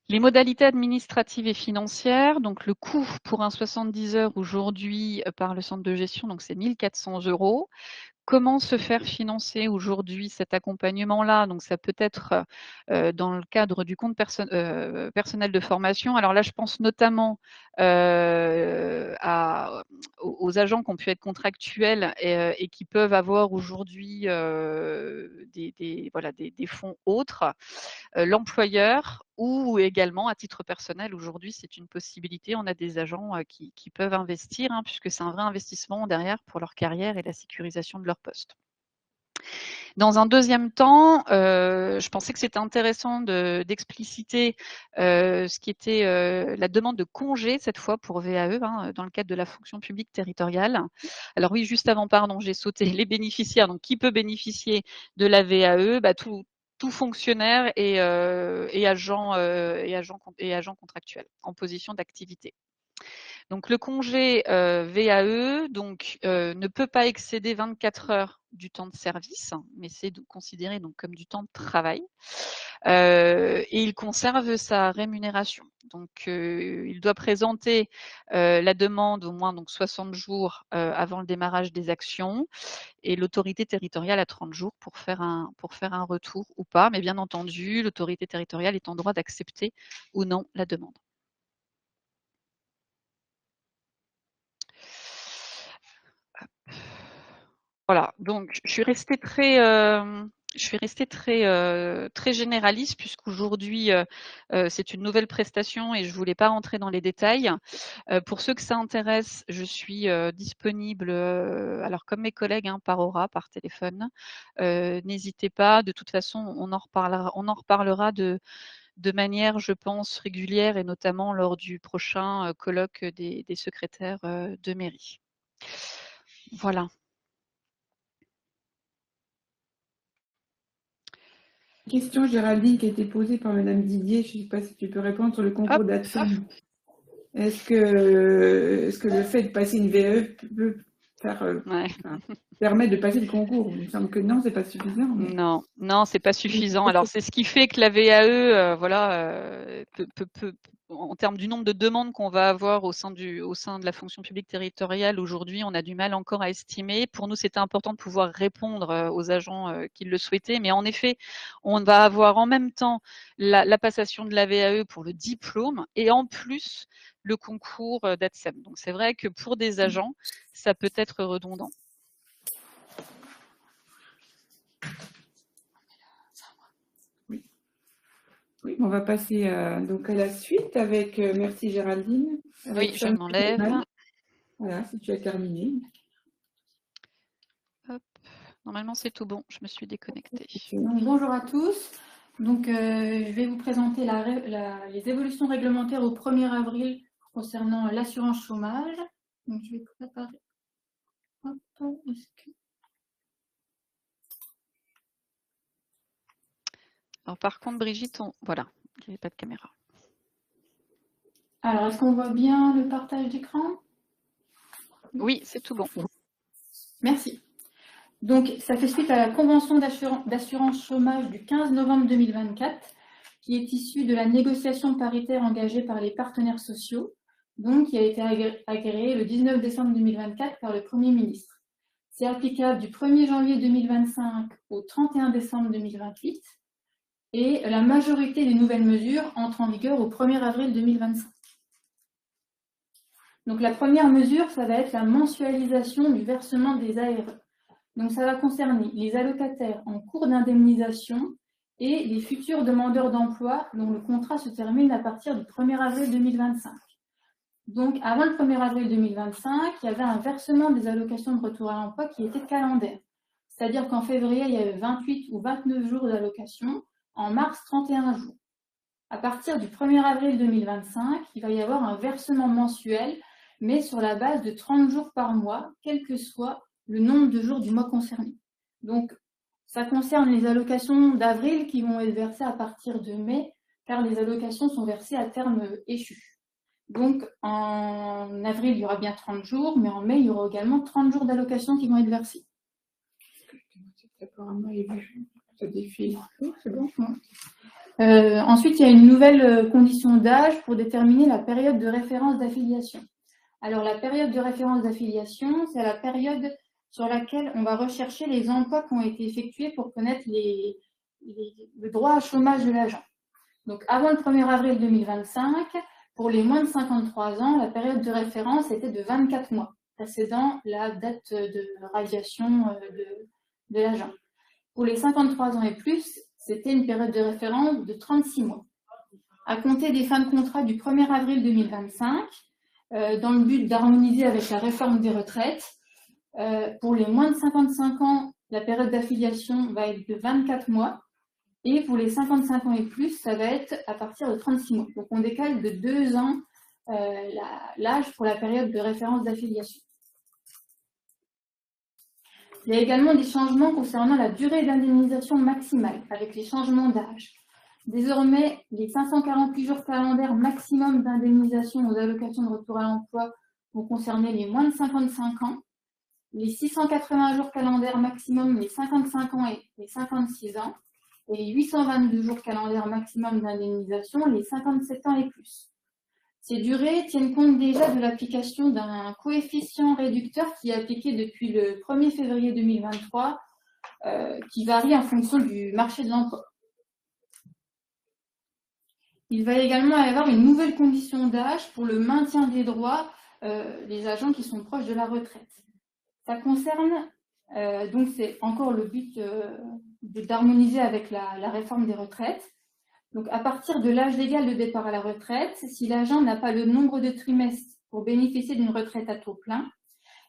Les modalités administratives et financières, donc le coût pour un 70 heures aujourd'hui par le centre de gestion, donc c'est 1 400 €. Comment se faire financer aujourd'hui cet accompagnement-là? Donc ça peut être dans le cadre du compte personnel de formation. Alors là, je pense notamment aux agents qui ont pu être contractuels et qui peuvent avoir aujourd'hui des fonds autres. L'employeur ou également à titre personnel, aujourd'hui, c'est une possibilité. On a des agents qui peuvent investir, hein, puisque c'est un vrai investissement derrière pour leur carrière et la sécurisation de leur poste. Dans un deuxième temps, je pensais que c'était intéressant d'expliciter ce qui était la demande de congé, cette fois pour VAE, hein, dans le cadre de la fonction publique territoriale. Alors oui, juste avant, pardon, j'ai sauté les bénéficiaires. Donc, qui peut bénéficier de la VAE? Tout fonctionnaire et agent contractuel en position d'activité. Donc le congé VAE ne peut pas excéder 24 heures du temps de service, mais c'est considéré donc comme du temps de travail. Et il conserve sa rémunération. Donc il doit présenter la demande au moins 60 jours avant le démarrage des actions et l'autorité territoriale a 30 jours pour faire un retour ou pas. Mais bien entendu, l'autorité territoriale est en droit d'accepter ou non la demande. Voilà, donc je suis restée très généraliste puisqu'aujourd'hui c'est une nouvelle prestation et je voulais pas rentrer dans les détails. Pour ceux que ça intéresse, je suis disponible, alors comme mes collègues, hein, par aura, par téléphone. N'hésitez pas. De toute façon, on en reparlera de manière, je pense, régulière et notamment lors du prochain colloque des secrétaires de mairie. Voilà. Question, Géraldine, qui a été posée par Madame Didier. Je ne sais pas si tu peux répondre sur le concours d'ADSEM. Est-ce que le fait de passer une VE peut faire, permettre de passer le concours? Il me semble que non, c'est pas suffisant. Mais... Non, c'est pas suffisant. Alors, c'est ce qui fait que la VAE, en termes du nombre de demandes qu'on va avoir au sein de la fonction publique territoriale aujourd'hui, on a du mal encore à estimer. Pour nous, c'était important de pouvoir répondre aux agents qui le souhaitaient. Mais en effet, on va avoir en même temps la passation de la VAE pour le diplôme et en plus le concours d'ADSEM. Donc, c'est vrai que pour des agents, ça peut être redondant. Oui, on va passer donc à la suite avec, merci Géraldine. Oui, je m'enlève. Voilà, si tu as terminé. Hop. Normalement, c'est tout bon. Je me suis déconnectée. Donc, bonjour à tous. Donc, je vais vous présenter les évolutions réglementaires au 1er avril concernant l'assurance chômage. Donc, je vais préparer. Hop, Alors, par contre, Brigitte, voilà, il n'y avait pas de caméra. Alors, est-ce qu'on voit bien le partage d'écran? Oui, c'est tout bon. Merci. Donc, ça fait suite à la convention d'assurance chômage du 15 novembre 2024, qui est issue de la négociation paritaire engagée par les partenaires sociaux, donc qui a été agréée le 19 décembre 2024 par le Premier ministre. C'est applicable du 1er janvier 2025 au 31 décembre 2028, et la majorité des nouvelles mesures entrent en vigueur au 1er avril 2025. Donc, la première mesure, ça va être la mensualisation du versement des ARE. Donc, ça va concerner les allocataires en cours d'indemnisation et les futurs demandeurs d'emploi dont le contrat se termine à partir du 1er avril 2025. Donc, avant le 1er avril 2025, il y avait un versement des allocations de retour à l'emploi qui était calendaire. C'est-à-dire qu'en février, il y avait 28 ou 29 jours d'allocation, en mars, 31 jours. À partir du 1er avril 2025, il va y avoir un versement mensuel, mais sur la base de 30 jours par mois, quel que soit le nombre de jours du mois concerné. Donc, ça concerne les allocations d'avril qui vont être versées à partir de mai, car les allocations sont versées à terme échu. Donc, en avril, il y aura bien 30 jours, mais en mai, il y aura également 30 jours d'allocations qui vont être versés. Ça défile. C'est bon. Ensuite, il y a une nouvelle condition d'âge pour déterminer la période de référence d'affiliation. Alors, la période de référence d'affiliation, c'est la période sur laquelle on va rechercher les emplois qui ont été effectués pour connaître le droit à chômage de l'agent. Donc, avant le 1er avril 2025, pour les moins de 53 ans, la période de référence était de 24 mois, précédant la date de radiation de l'agent. Pour les 53 ans et plus, c'était une période de référence de 36 mois. À compter des fins de contrat du 1er avril 2025, dans le but d'harmoniser avec la réforme des retraites, pour les moins de 55 ans, la période d'affiliation va être de 24 mois. Et pour les 55 ans et plus, ça va être à partir de 36 mois. Donc, on décale de 2 ans l'âge pour la période de référence d'affiliation. Il y a également des changements concernant la durée d'indemnisation maximale, avec les changements d'âge. Désormais, les 548 jours calendaires maximum d'indemnisation aux allocations de retour à l'emploi vont concerner les moins de 55 ans. Les 680 jours calendaires maximum, les 55 ans et les 56 ans. Et les 822 jours calendaires maximum d'indemnisation, les 57 ans et plus. Ces durées tiennent compte déjà de l'application d'un coefficient réducteur qui est appliqué depuis le 1er février 2023, qui varie en fonction du marché de l'emploi. Il va également y avoir une nouvelle condition d'âge pour le maintien des droits des agents qui sont proches de la retraite. Ça concerne, donc c'est encore le but d'harmoniser avec la réforme des retraites. Donc, à partir de l'âge légal de départ à la retraite, si l'agent n'a pas le nombre de trimestres pour bénéficier d'une retraite à taux plein,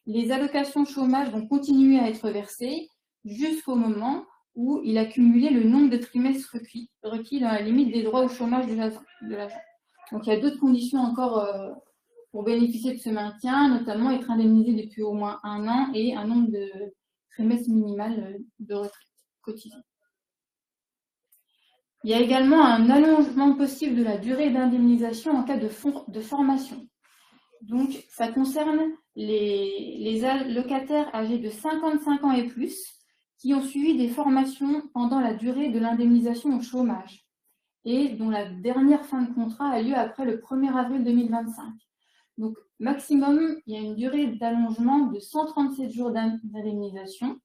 les allocations chômage vont continuer à être versées jusqu'au moment où il a cumulé le nombre de trimestres requis dans la limite des droits au chômage de l'agent. Donc, il y a d'autres conditions encore pour bénéficier de ce maintien, notamment être indemnisé depuis au moins 1 an et un nombre de trimestres minimal de retraite quotidienne. Il y a également un allongement possible de la durée d'indemnisation en cas de formation. Donc, ça concerne les allocataires âgés de 55 ans et plus qui ont suivi des formations pendant la durée de l'indemnisation au chômage et dont la dernière fin de contrat a lieu après le 1er avril 2025. Donc, maximum, il y a une durée d'allongement de 137 jours d'indemnisation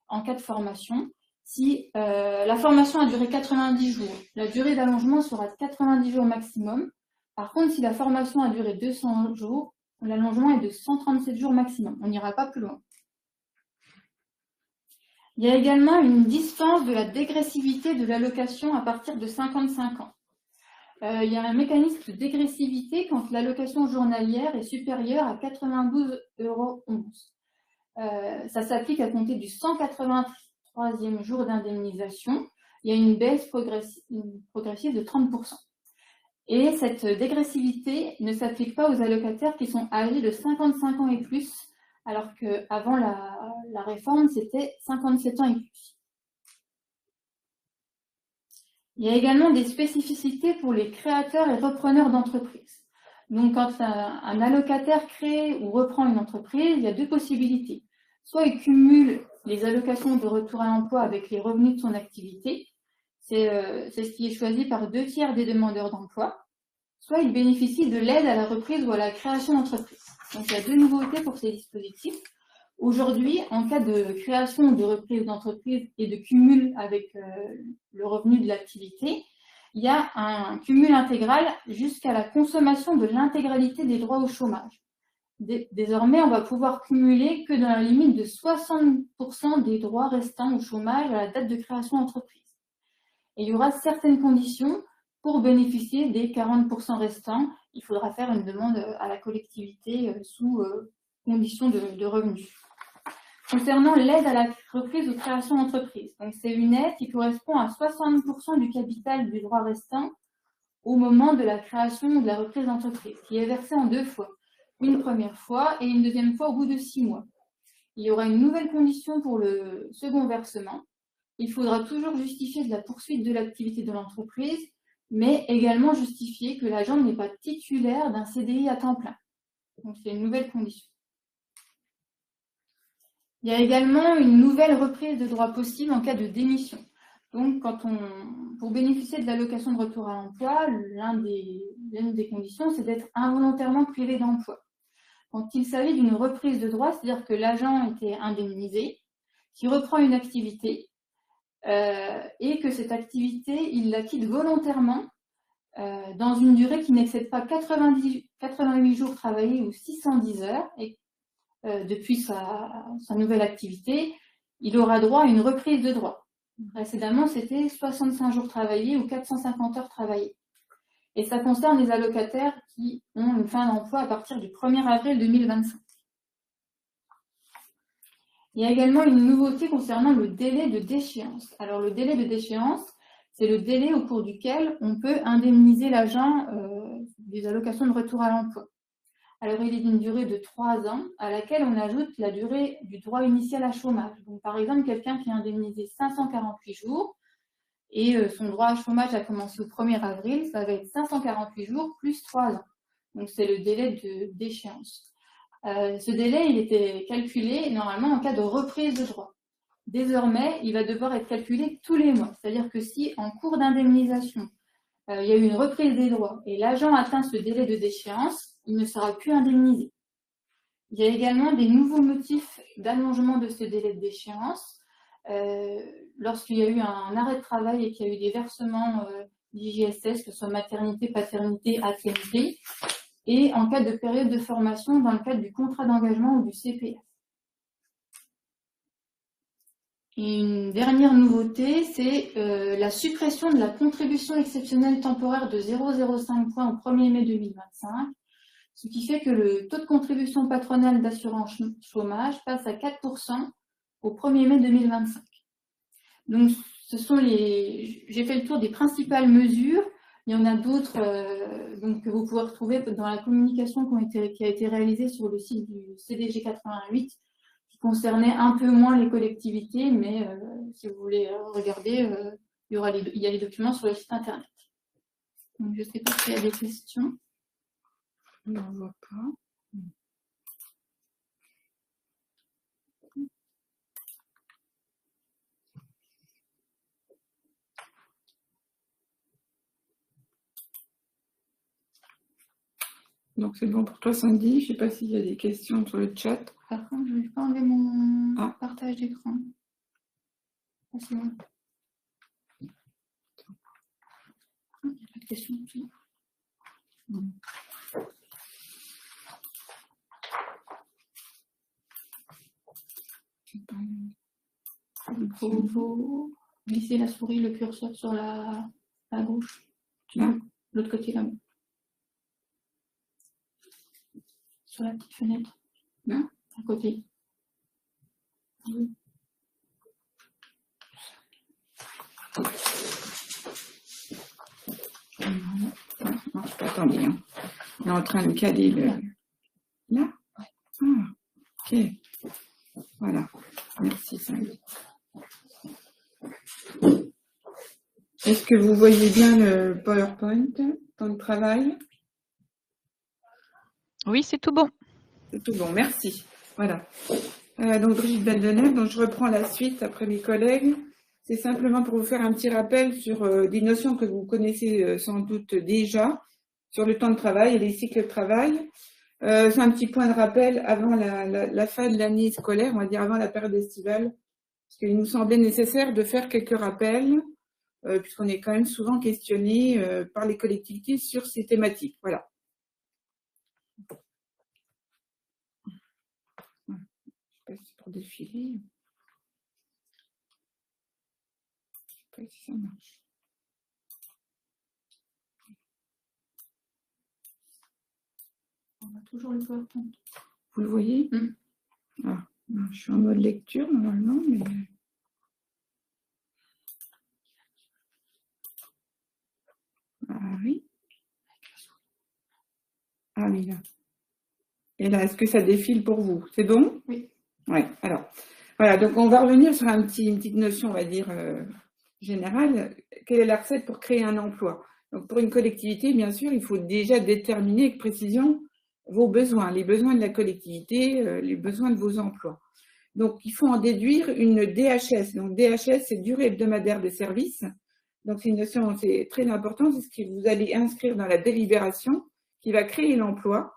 en cas de formation. Si la formation a duré 90 jours, la durée d'allongement sera de 90 jours maximum. Par contre, si la formation a duré 200 jours, l'allongement est de 137 jours maximum. On n'ira pas plus loin. Il y a également une dispense de la dégressivité de l'allocation à partir de 55 ans. Il y a un mécanisme de dégressivité quand l'allocation journalière est supérieure à 92,11 €. Ça s'applique à compter du 183e jour d'indemnisation. Il y a une baisse progressive de 30%. Et cette dégressivité ne s'applique pas aux allocataires qui sont âgés de 55 ans et plus, alors qu'avant la réforme, c'était 57 ans et plus. Il y a également des spécificités pour les créateurs et repreneurs d'entreprises. Donc, quand un allocataire crée ou reprend une entreprise, il y a deux possibilités. Soit il cumule les allocations de retour à l'emploi avec les revenus de son activité. C'est ce qui est choisi par 2/3 des demandeurs d'emploi. Soit il bénéficie de l'aide à la reprise ou à la création d'entreprise. Donc, il y a deux nouveautés pour ces dispositifs. Aujourd'hui, en cas de création ou de reprise d'entreprise et de cumul avec le revenu de l'activité, il y a un cumul intégral jusqu'à la consommation de l'intégralité des droits au chômage. Désormais, on va pouvoir cumuler que dans la limite de 60% des droits restants au chômage à la date de création d'entreprise. Et il y aura certaines conditions pour bénéficier des 40% restants. Il faudra faire une demande à la collectivité sous conditions de revenus. Concernant l'aide à la reprise ou création d'entreprise, donc c'est une aide qui correspond à 60% du capital du droit restant au moment de la création ou de la reprise d'entreprise, qui est versée en 2 fois. Une première fois et une deuxième fois au bout de 6 mois. Il y aura une nouvelle condition pour le second versement. Il faudra toujours justifier de la poursuite de l'activité de l'entreprise, mais également justifier que l'agent n'est pas titulaire d'un CDI à temps plein. Donc c'est une nouvelle condition. Il y a également une nouvelle reprise de droits possible en cas de démission. Donc, pour bénéficier de l'allocation de retour à l'emploi, l'une des conditions, c'est d'être involontairement privé d'emploi. Quand il s'agit d'une reprise de droit, c'est-à-dire que l'agent était indemnisé, qui reprend une activité et que cette activité, il la quitte volontairement dans une durée qui n'excède pas 88 jours travaillés ou 610 heures, et depuis sa nouvelle activité, il aura droit à une reprise de droit. Précédemment, c'était 65 jours travaillés ou 450 heures travaillées. Et ça concerne les allocataires qui ont une fin d'emploi à partir du 1er avril 2025. Il y a également une nouveauté concernant le délai de déchéance. Alors, le délai de déchéance, c'est le délai au cours duquel on peut indemniser l'agent des allocations de retour à l'emploi. Alors, il est d'une durée de 3 ans à laquelle on ajoute la durée du droit initial à chômage. Donc, par exemple, quelqu'un qui est indemnisé 548 jours et son droit à chômage a commencé au 1er avril, ça va être 548 jours plus 3 ans. Donc, c'est le délai d'échéance. Ce délai, il était calculé normalement en cas de reprise de droit. Désormais, il va devoir être calculé tous les mois. C'est-à-dire que si en cours d'indemnisation, il y a eu une reprise des droits et l'agent atteint ce délai de déchéance, il ne sera plus indemnisé. Il y a également des nouveaux motifs d'allongement de ce délai de déchéance. Lorsqu'il y a eu un arrêt de travail et qu'il y a eu des versements d'IJSS, que ce soit maternité, paternité, AT&T, et en cas de période de formation dans le cadre du contrat d'engagement ou du CPF. Et une dernière nouveauté, c'est la suppression de la contribution exceptionnelle temporaire de 0,05 points au 1er mai 2025, ce qui fait que le taux de contribution patronale d'assurance chômage passe à 4% au 1er mai 2025. Donc, j'ai fait le tour des principales mesures. Il y en a d'autres que vous pouvez retrouver dans la communication qui a été réalisée sur le site du CDG 88, qui concernait un peu moins les collectivités, mais si vous voulez regarder, il y a les documents sur le site internet. Donc, je ne sais pas s'il y a des questions. On n'en voit pas. Donc, c'est bon pour toi, Sandy. Je ne sais pas s'il y a des questions sur le chat. Par contre, je ne vais pas enlever mon partage d'écran. Ah, c'est bon. Il n'y a pas de questions. Il faut glisser la souris, le curseur sur la gauche. L'autre côté là. Sur la petite fenêtre. Là, à côté. Attendez, hein. On est en train de caler le... Là? Ah, ok. Voilà. Merci, Sandy. Est-ce que vous voyez bien le PowerPoint, temps de travail? Oui, c'est tout bon. C'est tout bon, merci. Voilà. Donc, Brigitte Bendenel, donc je reprends la suite après mes collègues. C'est simplement pour vous faire un petit rappel sur des notions que vous connaissez sans doute déjà, sur le temps de travail et les cycles de travail. C'est un petit point de rappel avant la fin de l'année scolaire, on va dire avant la période estivale, parce qu'il nous semblait nécessaire de faire quelques rappels, puisqu'on est quand même souvent questionné par les collectivités sur ces thématiques. Voilà. Je ne sais pas si c'est pour défiler. Je ne sais pas si ça marche. On a toujours le PowerPoint. Vous le voyez? Ah, je suis en mode lecture normalement, mais... Ah oui. Ah oui, là. Et là, est-ce que ça défile pour vous? C'est bon? Oui. Oui, alors, voilà, donc on va revenir sur une petite notion, on va dire, générale. Quelle est la recette pour créer un emploi? Donc, pour une collectivité, bien sûr, il faut déjà déterminer avec précision vos besoins, les besoins de la collectivité, les besoins de vos emplois. Donc, il faut en déduire une DHS. Donc, DHS, c'est durée hebdomadaire de service. Donc, c'est une notion, c'est très important, c'est ce que vous allez inscrire dans la délibération qui va créer l'emploi.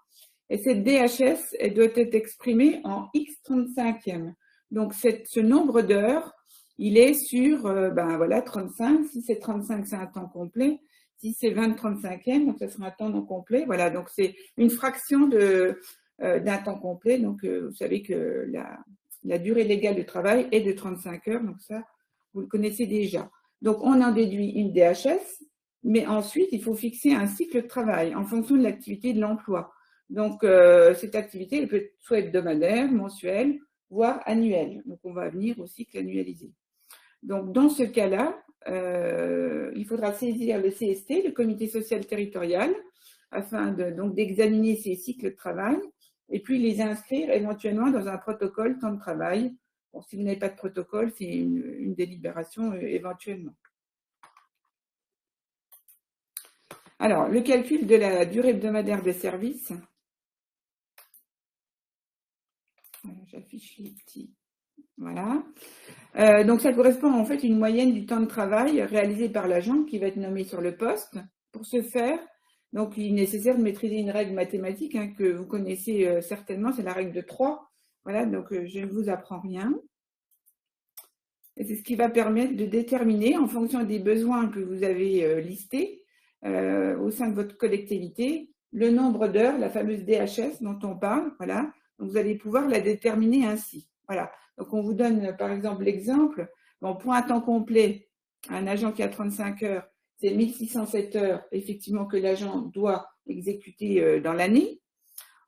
Et cette DHS, elle doit être exprimée en X35e. Donc, ce nombre d'heures, il est sur, voilà, 35. Si c'est 35, c'est un temps complet. Si c'est 20, 35e, donc ça sera un temps non complet. Voilà, donc c'est une fraction d'un temps complet. Donc, vous savez que la durée légale de travail est de 35 heures. Donc, ça, vous le connaissez déjà. Donc, on en déduit une DHS, mais ensuite, il faut fixer un cycle de travail en fonction de l'activité de l'emploi. Donc, cette activité, elle peut soit hebdomadaire, mensuelle, voire annuelle. Donc, on va venir au cycle annualisé. Donc, dans ce cas-là, il faudra saisir le CST, le comité social territorial, afin d'examiner ces cycles de travail et puis les inscrire éventuellement dans un protocole temps de travail. Bon, si vous n'avez pas de protocole, c'est une délibération éventuellement. Alors, le calcul de la durée hebdomadaire de service. Voilà, j'affiche les petits. Voilà. Donc, ça correspond en fait à une moyenne du temps de travail réalisé par l'agent qui va être nommé sur le poste. Pour ce faire, donc, il est nécessaire de maîtriser une règle mathématique que vous connaissez certainement, c'est la règle de 3. Voilà, donc je ne vous apprends rien. Et c'est ce qui va permettre de déterminer, en fonction des besoins que vous avez listés au sein de votre collectivité, le nombre d'heures, la fameuse DHS dont on parle. Voilà, donc vous allez pouvoir la déterminer ainsi. Voilà, donc on vous donne par exemple l'exemple. Bon, pour un temps complet, un agent qui a 35 heures, c'est 1607 heures effectivement que l'agent doit exécuter dans l'année.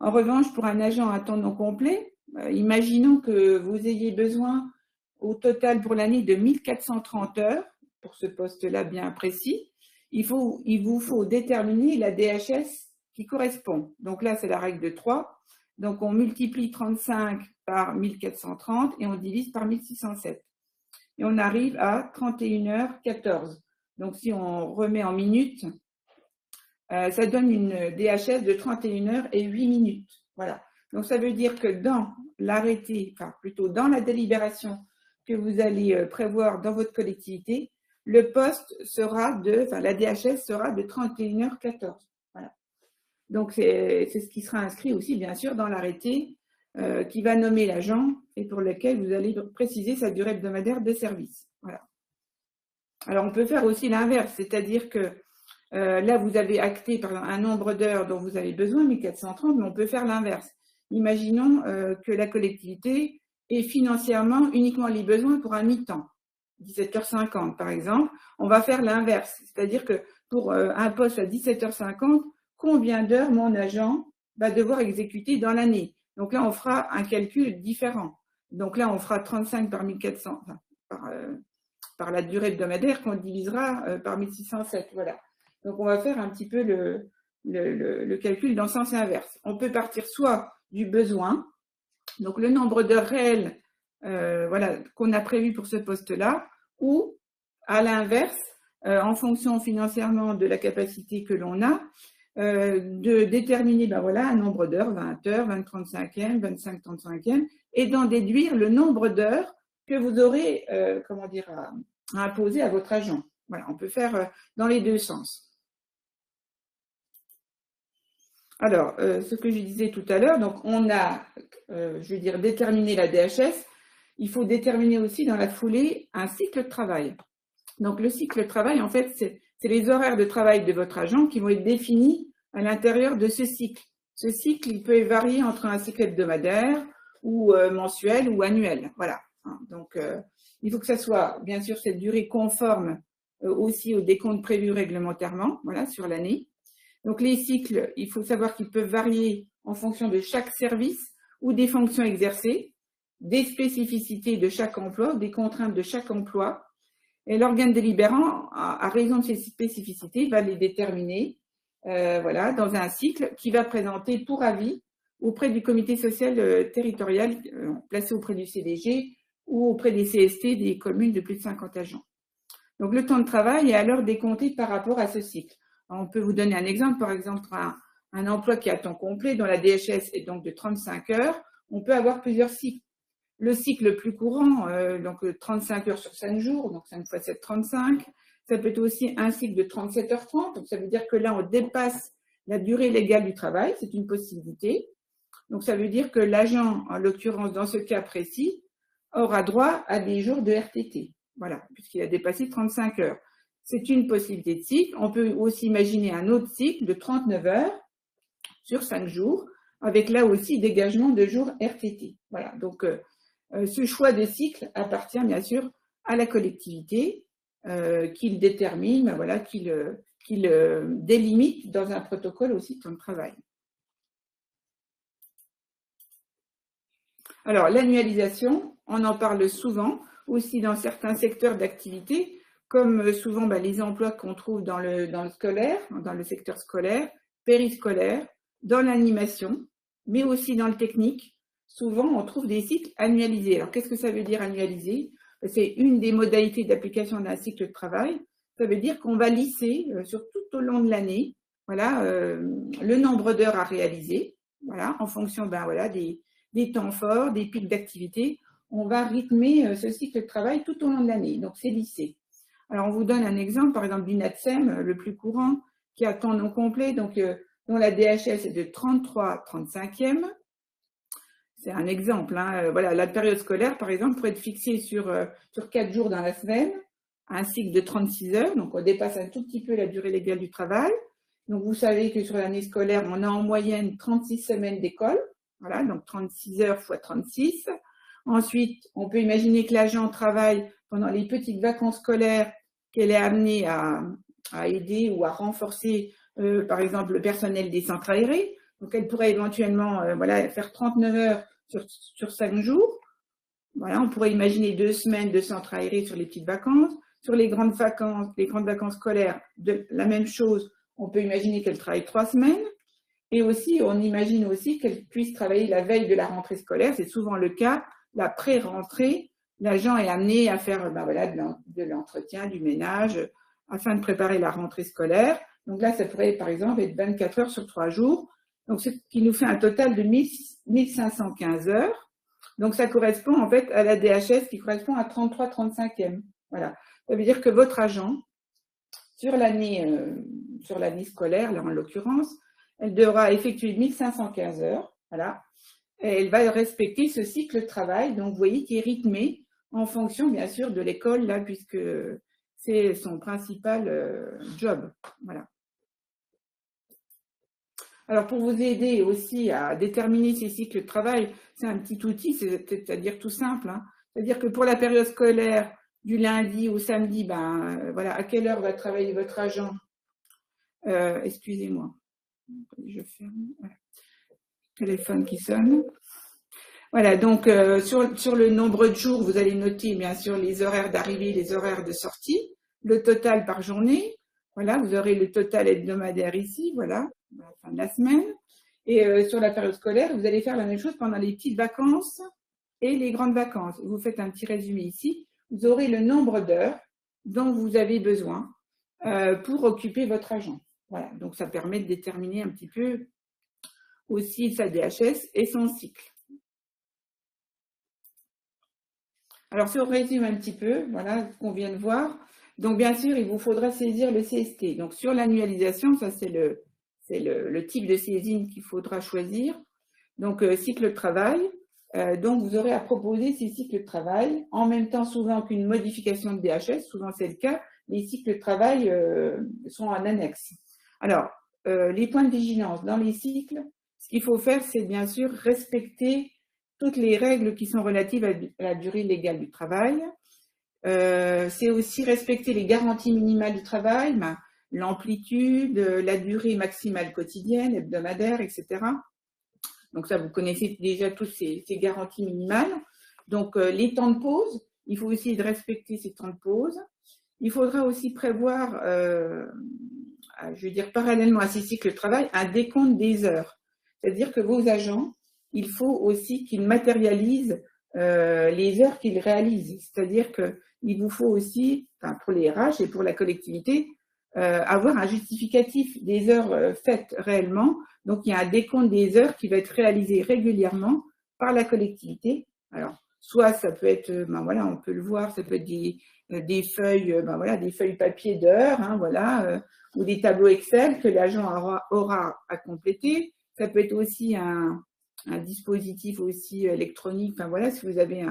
En revanche, pour un agent à temps non complet, imaginons que vous ayez besoin au total pour l'année de 1430 heures, pour ce poste-là bien précis, il vous faut déterminer la DHS qui correspond. Donc là, c'est la règle de 3. Donc, on multiplie 35 par 1430 et on divise par 1607. et on arrive à 31h14. Donc, si on remet en minutes, ça donne une DHS de 31h08. Voilà. Donc, ça veut dire que dans l'arrêté, enfin plutôt dans la délibération que vous allez prévoir dans votre collectivité, le poste sera la DHS sera de 31h14. Voilà. Donc, c'est ce qui sera inscrit aussi, bien sûr, dans l'arrêté qui va nommer l'agent et pour lequel vous allez préciser sa durée hebdomadaire de service. Voilà. Alors, on peut faire aussi l'inverse, c'est-à-dire que là, vous avez acté par exemple, un nombre d'heures dont vous avez besoin, 1430, mais on peut faire l'inverse. Imaginons que la collectivité ait financièrement uniquement les besoins pour un mi-temps, 17h50 par exemple. On va faire l'inverse, c'est-à-dire que pour un poste à 17h50, combien d'heures mon agent va devoir exécuter dans l'année? Donc là, on fera un calcul différent. Donc là, on fera 35 par 1400, enfin, par la durée hebdomadaire qu'on divisera par 1607. Voilà. Donc, on va faire un petit peu le calcul dans le sens inverse. On peut partir soit du besoin, donc le nombre d'heures réelles voilà, qu'on a prévu pour ce poste-là, ou à l'inverse, en fonction financièrement de la capacité que l'on a, de déterminer voilà, un nombre d'heures, 20 heures, 20 35e, 25 35e, et d'en déduire le nombre d'heures que vous aurez à imposer à votre agent. Voilà, on peut faire dans les deux sens. Alors, ce que je disais tout à l'heure, donc on a, déterminé la DHS. Il faut déterminer aussi dans la foulée un cycle de travail. Donc, le cycle de travail, en fait, c'est les horaires de travail de votre agent qui vont être définis à l'intérieur de ce cycle. Ce cycle, il peut varier entre un cycle hebdomadaire ou mensuel ou annuel. Voilà. Donc, il faut que ça soit, bien sûr, cette durée conforme aussi au décompte prévu réglementairement, voilà, sur l'année. Donc, les cycles, il faut savoir qu'ils peuvent varier en fonction de chaque service ou des fonctions exercées, des spécificités de chaque emploi, des contraintes de chaque emploi. Et l'organe délibérant, à raison de ces spécificités, va les déterminer voilà, dans un cycle qui va présenter pour avis auprès du comité social territorial placé auprès du CDG ou auprès des CST des communes de plus de 50 agents. Donc, le temps de travail est alors décompté par rapport à ce cycle. Alors, on peut vous donner un exemple, par exemple, un emploi qui est à temps complet, dont la DHS est donc de 35 heures, on peut avoir plusieurs cycles. Le cycle le plus courant, donc 35 heures sur 5 jours, donc 5 fois 7, 35. Ça peut être aussi un cycle de 37h30, donc ça veut dire que là, on dépasse la durée légale du travail, c'est une possibilité. Donc, ça veut dire que l'agent, en l'occurrence, dans ce cas précis, aura droit à des jours de RTT. Voilà, puisqu'il a dépassé 35 heures. C'est une possibilité de cycle. On peut aussi imaginer un autre cycle de 39 heures sur 5 jours, avec là aussi dégagement de jours RTT. Voilà, donc ce choix de cycle appartient bien sûr à la collectivité qu'il détermine, voilà, qu'il délimite dans un protocole aussi de temps de travail. Alors, l'annualisation, on en parle souvent, aussi dans certains secteurs d'activité, comme souvent les emplois qu'on trouve dans le scolaire, dans le secteur scolaire, périscolaire, dans l'animation, mais aussi dans le technique. Souvent, on trouve des cycles annualisés. Alors, qu'est-ce que ça veut dire annualiser? C'est une des modalités d'application d'un cycle de travail. Ça veut dire qu'on va lisser sur tout au long de l'année, voilà, le nombre d'heures à réaliser, voilà, en fonction voilà, des temps forts, des pics d'activité. On va rythmer ce cycle de travail tout au long de l'année. Donc, c'est lissé. Alors, on vous donne un exemple, par exemple, du NATSEM, le plus courant, qui a temps non complet, donc dont la DHS est de 33/35e. C'est un exemple. Hein. Voilà, la période scolaire, par exemple, pourrait être fixée sur 4 jours dans la semaine, un cycle de 36 heures, donc on dépasse un tout petit peu la durée légale du travail. Donc, vous savez que sur l'année scolaire, on a en moyenne 36 semaines d'école, voilà, donc 36 heures fois 36. Ensuite, on peut imaginer que l'agent travaille pendant les petites vacances scolaires qu'elle est amenée à aider ou à renforcer, par exemple, le personnel des centres aérés. Donc, elle pourrait éventuellement voilà, faire 39 heures sur 5 jours. Voilà, on pourrait imaginer 2 semaines de centres aérés sur les petites vacances. Sur les grandes vacances scolaires, la même chose. On peut imaginer qu'elle travaille 3 semaines. Et aussi, on imagine aussi qu'elle puisse travailler la veille de la rentrée scolaire. C'est souvent le cas, la pré-rentrée, l'agent est amené à faire voilà, de l'entretien, du ménage, afin de préparer la rentrée scolaire. Donc là, ça pourrait par exemple être 24 heures sur 3 jours, donc ce qui nous fait un total de 1515 heures. Donc ça correspond en fait à la DHS qui correspond à 33-35e. Voilà. Ça veut dire que votre agent, sur l'année scolaire, là en l'occurrence, elle devra effectuer 1515 heures. Voilà. Et elle va respecter ce cycle de travail, donc vous voyez, qui est rythmé en fonction, bien sûr, de l'école, là, puisque c'est son principal job. Voilà. Alors, pour vous aider aussi à déterminer ces cycles de travail, c'est un petit outil, c'est-à-dire tout simple. Hein. C'est-à-dire que pour la période scolaire, du lundi au samedi, voilà, à quelle heure va travailler votre agent? Excusez-moi, je ferme. Voilà. Téléphone qui sonne. Voilà, donc sur le nombre de jours, vous allez noter bien sûr les horaires d'arrivée, les horaires de sortie, le total par journée. Voilà, vous aurez le total hebdomadaire ici, voilà, à la fin de la semaine. Et sur la période scolaire, vous allez faire la même chose pendant les petites vacances et les grandes vacances. Vous faites un petit résumé ici. Vous aurez le nombre d'heures dont vous avez besoin pour occuper votre agent. Voilà, donc ça permet de déterminer un petit peu aussi sa DHS et son cycle. Alors, si on résume un petit peu, voilà ce qu'on vient de voir. Donc, bien sûr, il vous faudra saisir le CST. Donc, sur l'annualisation, ça, c'est le type de saisine qu'il faudra choisir. Donc, cycle de travail. Donc, vous aurez à proposer ces cycles de travail en même temps, souvent qu'une modification de DHS. Souvent, c'est le cas. Les cycles de travail sont en annexe. Alors, les points de vigilance dans les cycles, ce qu'il faut faire, c'est bien sûr respecter toutes les règles qui sont relatives à la durée légale du travail. C'est aussi respecter les garanties minimales du travail, l'amplitude, la durée maximale quotidienne, hebdomadaire, etc. Donc ça, vous connaissez déjà toutes ces garanties minimales. Donc les temps de pause, il faut aussi respecter ces temps de pause. Il faudra aussi prévoir, je veux dire parallèlement à ces cycles de travail, un décompte des heures. C'est-à-dire que vos agents, il faut aussi qu'ils matérialisent les heures qu'ils réalisent. C'est-à-dire qu'il vous faut aussi, pour les RH et pour la collectivité, avoir un justificatif des heures faites réellement. Donc, il y a un décompte des heures qui va être réalisé régulièrement par la collectivité. Alors, soit ça peut être, voilà, on peut le voir, ça peut être des feuilles, voilà, des feuilles papier d'heures, hein, voilà, ou des tableaux Excel que l'agent aura à compléter. Ça peut être aussi un dispositif aussi électronique. Voilà, si vous avez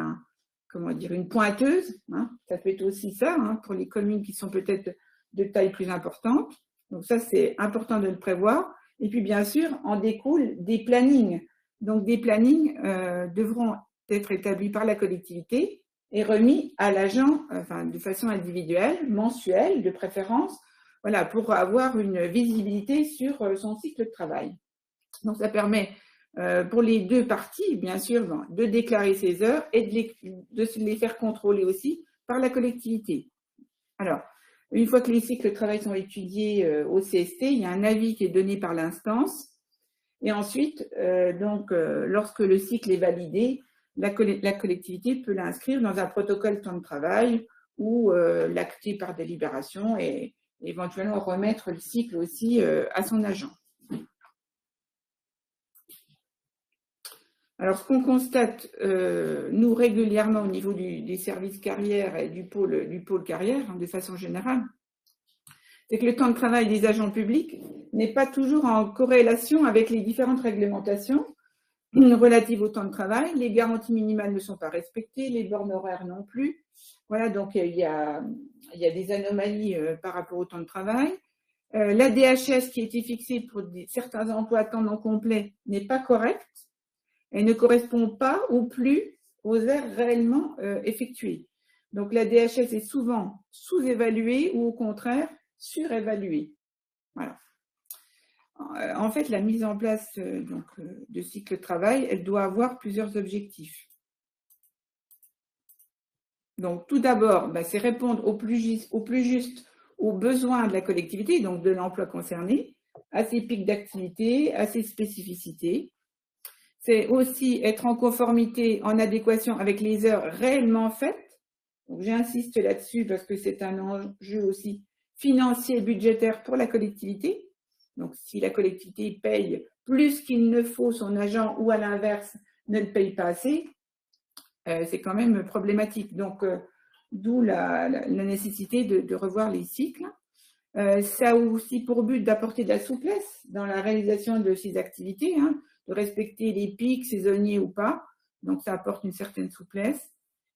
une pointeuse, hein, ça peut être aussi ça, hein, pour les communes qui sont peut-être de taille plus importante. Donc ça, c'est important de le prévoir. Et puis, bien sûr, en découlent des plannings. Donc, des plannings devront être établis par la collectivité et remis à l'agent, de façon individuelle, mensuelle, de préférence, voilà, pour avoir une visibilité sur son cycle de travail. Donc, ça permet pour les deux parties, bien sûr, de déclarer ces heures et de les faire contrôler aussi par la collectivité. Alors, une fois que les cycles de travail sont étudiés au CST, il y a un avis qui est donné par l'instance. Et ensuite, lorsque le cycle est validé, la collectivité peut l'inscrire dans un protocole temps de travail ou l'acter par délibération et éventuellement remettre le cycle aussi à son agent. Alors, ce qu'on constate, nous, régulièrement au niveau des services carrière et du pôle carrière, hein, de façon générale, c'est que le temps de travail des agents publics n'est pas toujours en corrélation avec les différentes réglementations relatives au temps de travail. Les garanties minimales ne sont pas respectées, les bornes horaires non plus. Voilà, donc il y a des anomalies par rapport au temps de travail. La DHS qui a été fixée pour certains emplois à temps non complet n'est pas correcte. Elle ne correspond pas ou plus aux heures réellement effectuées. Donc, la DHS est souvent sous-évaluée ou au contraire surévaluée. Voilà. En fait, la mise en place de cycle de travail, elle doit avoir plusieurs objectifs. Donc, tout d'abord, c'est répondre au plus juste aux besoins de la collectivité, donc de l'emploi concerné, à ses pics d'activité, à ses spécificités. c'est aussi être en conformité, en adéquation avec les heures réellement faites. Donc, j'insiste là-dessus parce que c'est un enjeu aussi financier et budgétaire pour la collectivité. Donc, si la collectivité paye plus qu'il ne faut son agent ou à l'inverse ne le paye pas assez, c'est quand même problématique. Donc, d'où la nécessité de revoir les cycles. Ça a aussi pour but d'apporter de la souplesse dans la réalisation de ces activités, hein, de respecter les pics saisonniers ou pas. Donc, ça apporte une certaine souplesse.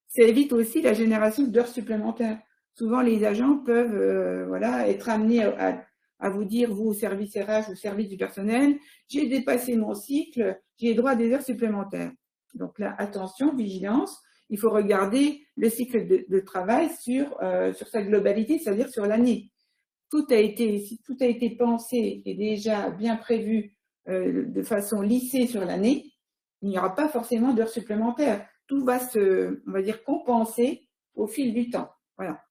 Ça évite aussi la génération d'heures supplémentaires. Souvent, les agents peuvent voilà, être amenés à vous dire, vous, au service RH, au service du personnel, j'ai dépassé mon cycle, j'ai droit à des heures supplémentaires. Donc là, attention, vigilance, il faut regarder le cycle de travail sur sa globalité, c'est-à-dire sur l'année. Si tout a été pensé et déjà bien prévu de façon lissée sur l'année, il n'y aura pas forcément d'heures supplémentaires. Tout va on va dire, compenser au fil du temps. Voilà.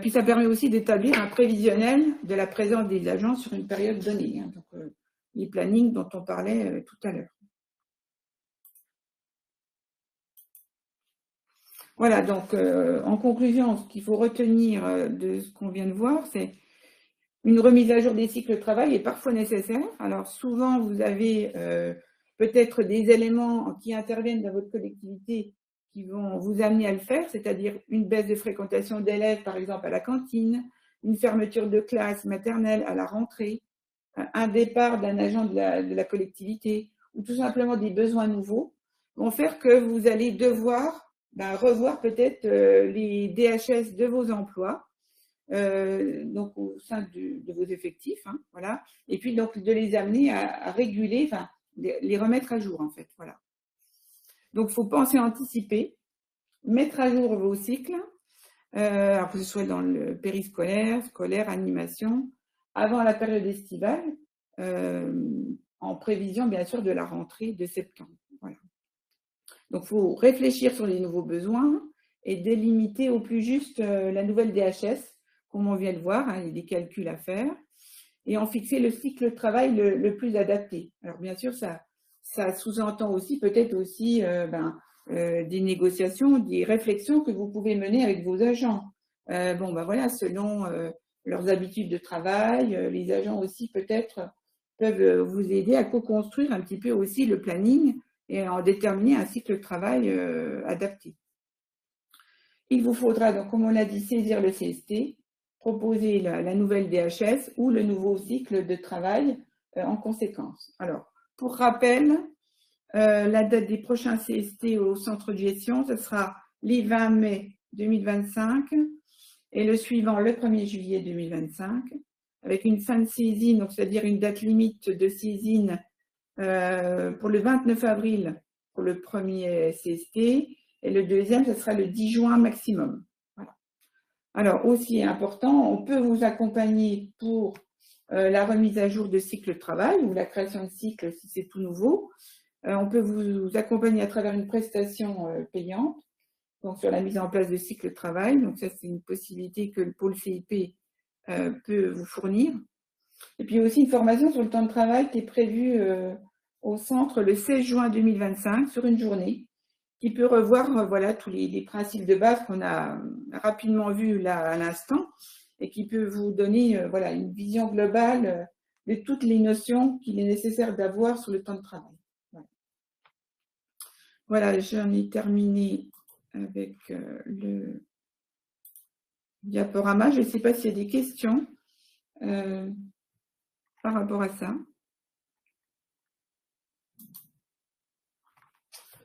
Puis ça permet aussi d'établir un prévisionnel de la présence des agents sur une période donnée. Hein, donc, les plannings dont on parlait tout à l'heure. Voilà, donc en conclusion, ce qu'il faut retenir de ce qu'on vient de voir, c'est une remise à jour des cycles de travail est parfois nécessaire. Alors souvent, vous avez peut-être des éléments qui interviennent dans votre collectivité qui vont vous amener à le faire, c'est-à-dire une baisse de fréquentation d'élèves, par exemple à la cantine, une fermeture de classe maternelle à la rentrée, un départ d'un agent de la collectivité, ou tout simplement des besoins nouveaux, vont faire que vous allez devoir revoir peut-être les DHS de vos emplois, donc au sein de vos effectifs, hein, voilà, et puis donc de les amener à réguler, enfin, les remettre à jour en fait, voilà. Donc, il faut penser à anticiper, mettre à jour vos cycles, alors que ce soit dans le périscolaire, scolaire, animation, avant la période estivale, en prévision bien sûr de la rentrée de septembre. Voilà. Donc, il faut réfléchir sur les nouveaux besoins et délimiter au plus juste la nouvelle DHS, comme on vient de voir, hein, il y a des calculs à faire, et en fixer le cycle de travail le plus adapté. Alors, bien sûr, ça sous-entend aussi peut-être aussi des négociations, des réflexions que vous pouvez mener avec vos agents. Voilà, selon leurs habitudes de travail, les agents aussi peut-être peuvent vous aider à co-construire un petit peu aussi le planning et en déterminer un cycle de travail adapté. Il vous faudra donc, comme on l'a dit, saisir le CST, proposer la nouvelle DHS ou le nouveau cycle de travail en conséquence. Alors, pour rappel, la date des prochains CST au centre de gestion, ce sera les 20 mai 2025 et le suivant le 1er juillet 2025, avec une fin de saisine, donc c'est-à-dire une date limite de saisine pour le 29 avril pour le premier CST et le deuxième, ce sera le 10 juin maximum. Voilà. Alors, aussi important, on peut vous accompagner pour la remise à jour de cycle de travail ou la création de cycle si c'est tout nouveau. On peut vous accompagner à travers une prestation payante, donc sur la mise en place de cycle de travail. Donc ça, c'est une possibilité que le pôle CIP peut vous fournir. Et puis aussi une formation sur le temps de travail qui est prévue au centre le 16 juin 2025 sur une journée, qui peut revoir voilà, tous les principes de base qu'on a rapidement vus là à l'instant, et qui peut vous donner voilà, une vision globale de toutes les notions qu'il est nécessaire d'avoir sur le temps de travail. Voilà, j'en ai terminé avec le diaporama. Je ne sais pas s'il y a des questions par rapport à ça.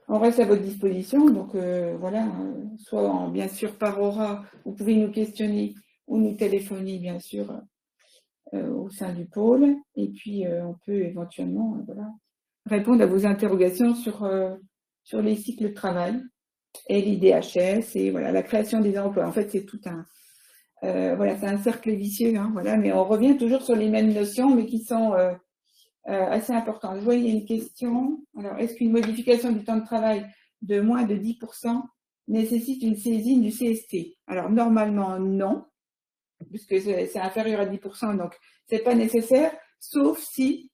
On reste à votre disposition, donc voilà, soit bien sûr par aura, vous pouvez nous questionner ou nous téléphoner bien sûr au sein du pôle, et puis on peut éventuellement voilà, répondre à vos interrogations sur les cycles de travail et l'IDHS et voilà, la création des emplois. En fait, c'est tout voilà, c'est un cercle vicieux, hein, voilà, mais on revient toujours sur les mêmes notions, mais qui sont assez importantes. Je vois, il y a une question. Alors, est-ce qu'une modification du temps de travail de moins de 10% nécessite une saisine du CST? Alors, normalement, non, puisque c'est inférieur à 10%, donc c'est pas nécessaire, sauf si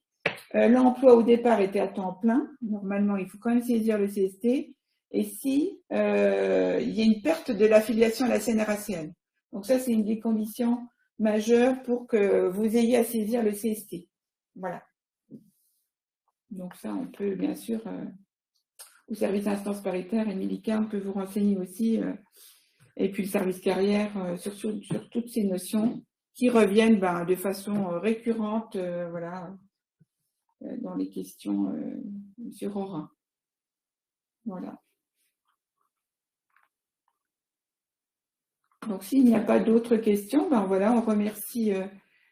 l'emploi au départ était à temps plein, normalement, il faut quand même saisir le CST. Et si il y a une perte de l'affiliation à la CNRACL. Donc ça, c'est une des conditions majeures pour que vous ayez à saisir le CST. Voilà. Donc ça, on peut bien sûr, au service instance paritaire, Émilie Carne peut vous renseigner aussi, et puis le service carrière, sur toutes ces notions qui reviennent de façon récurrente, voilà, dans les questions sur Aura. Voilà. Donc, s'il n'y a pas d'autres questions, voilà, on remercie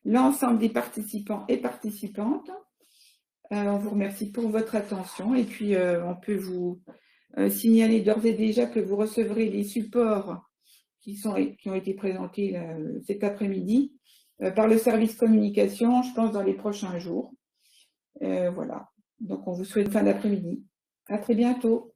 l'ensemble des participants et participantes. On vous remercie pour votre attention et puis on peut vous signaler d'ores et déjà que vous recevrez les supports qui ont été présentés cet après-midi par le service communication, je pense, dans les prochains jours. Voilà. Donc, on vous souhaite une fin d'après-midi. À très bientôt.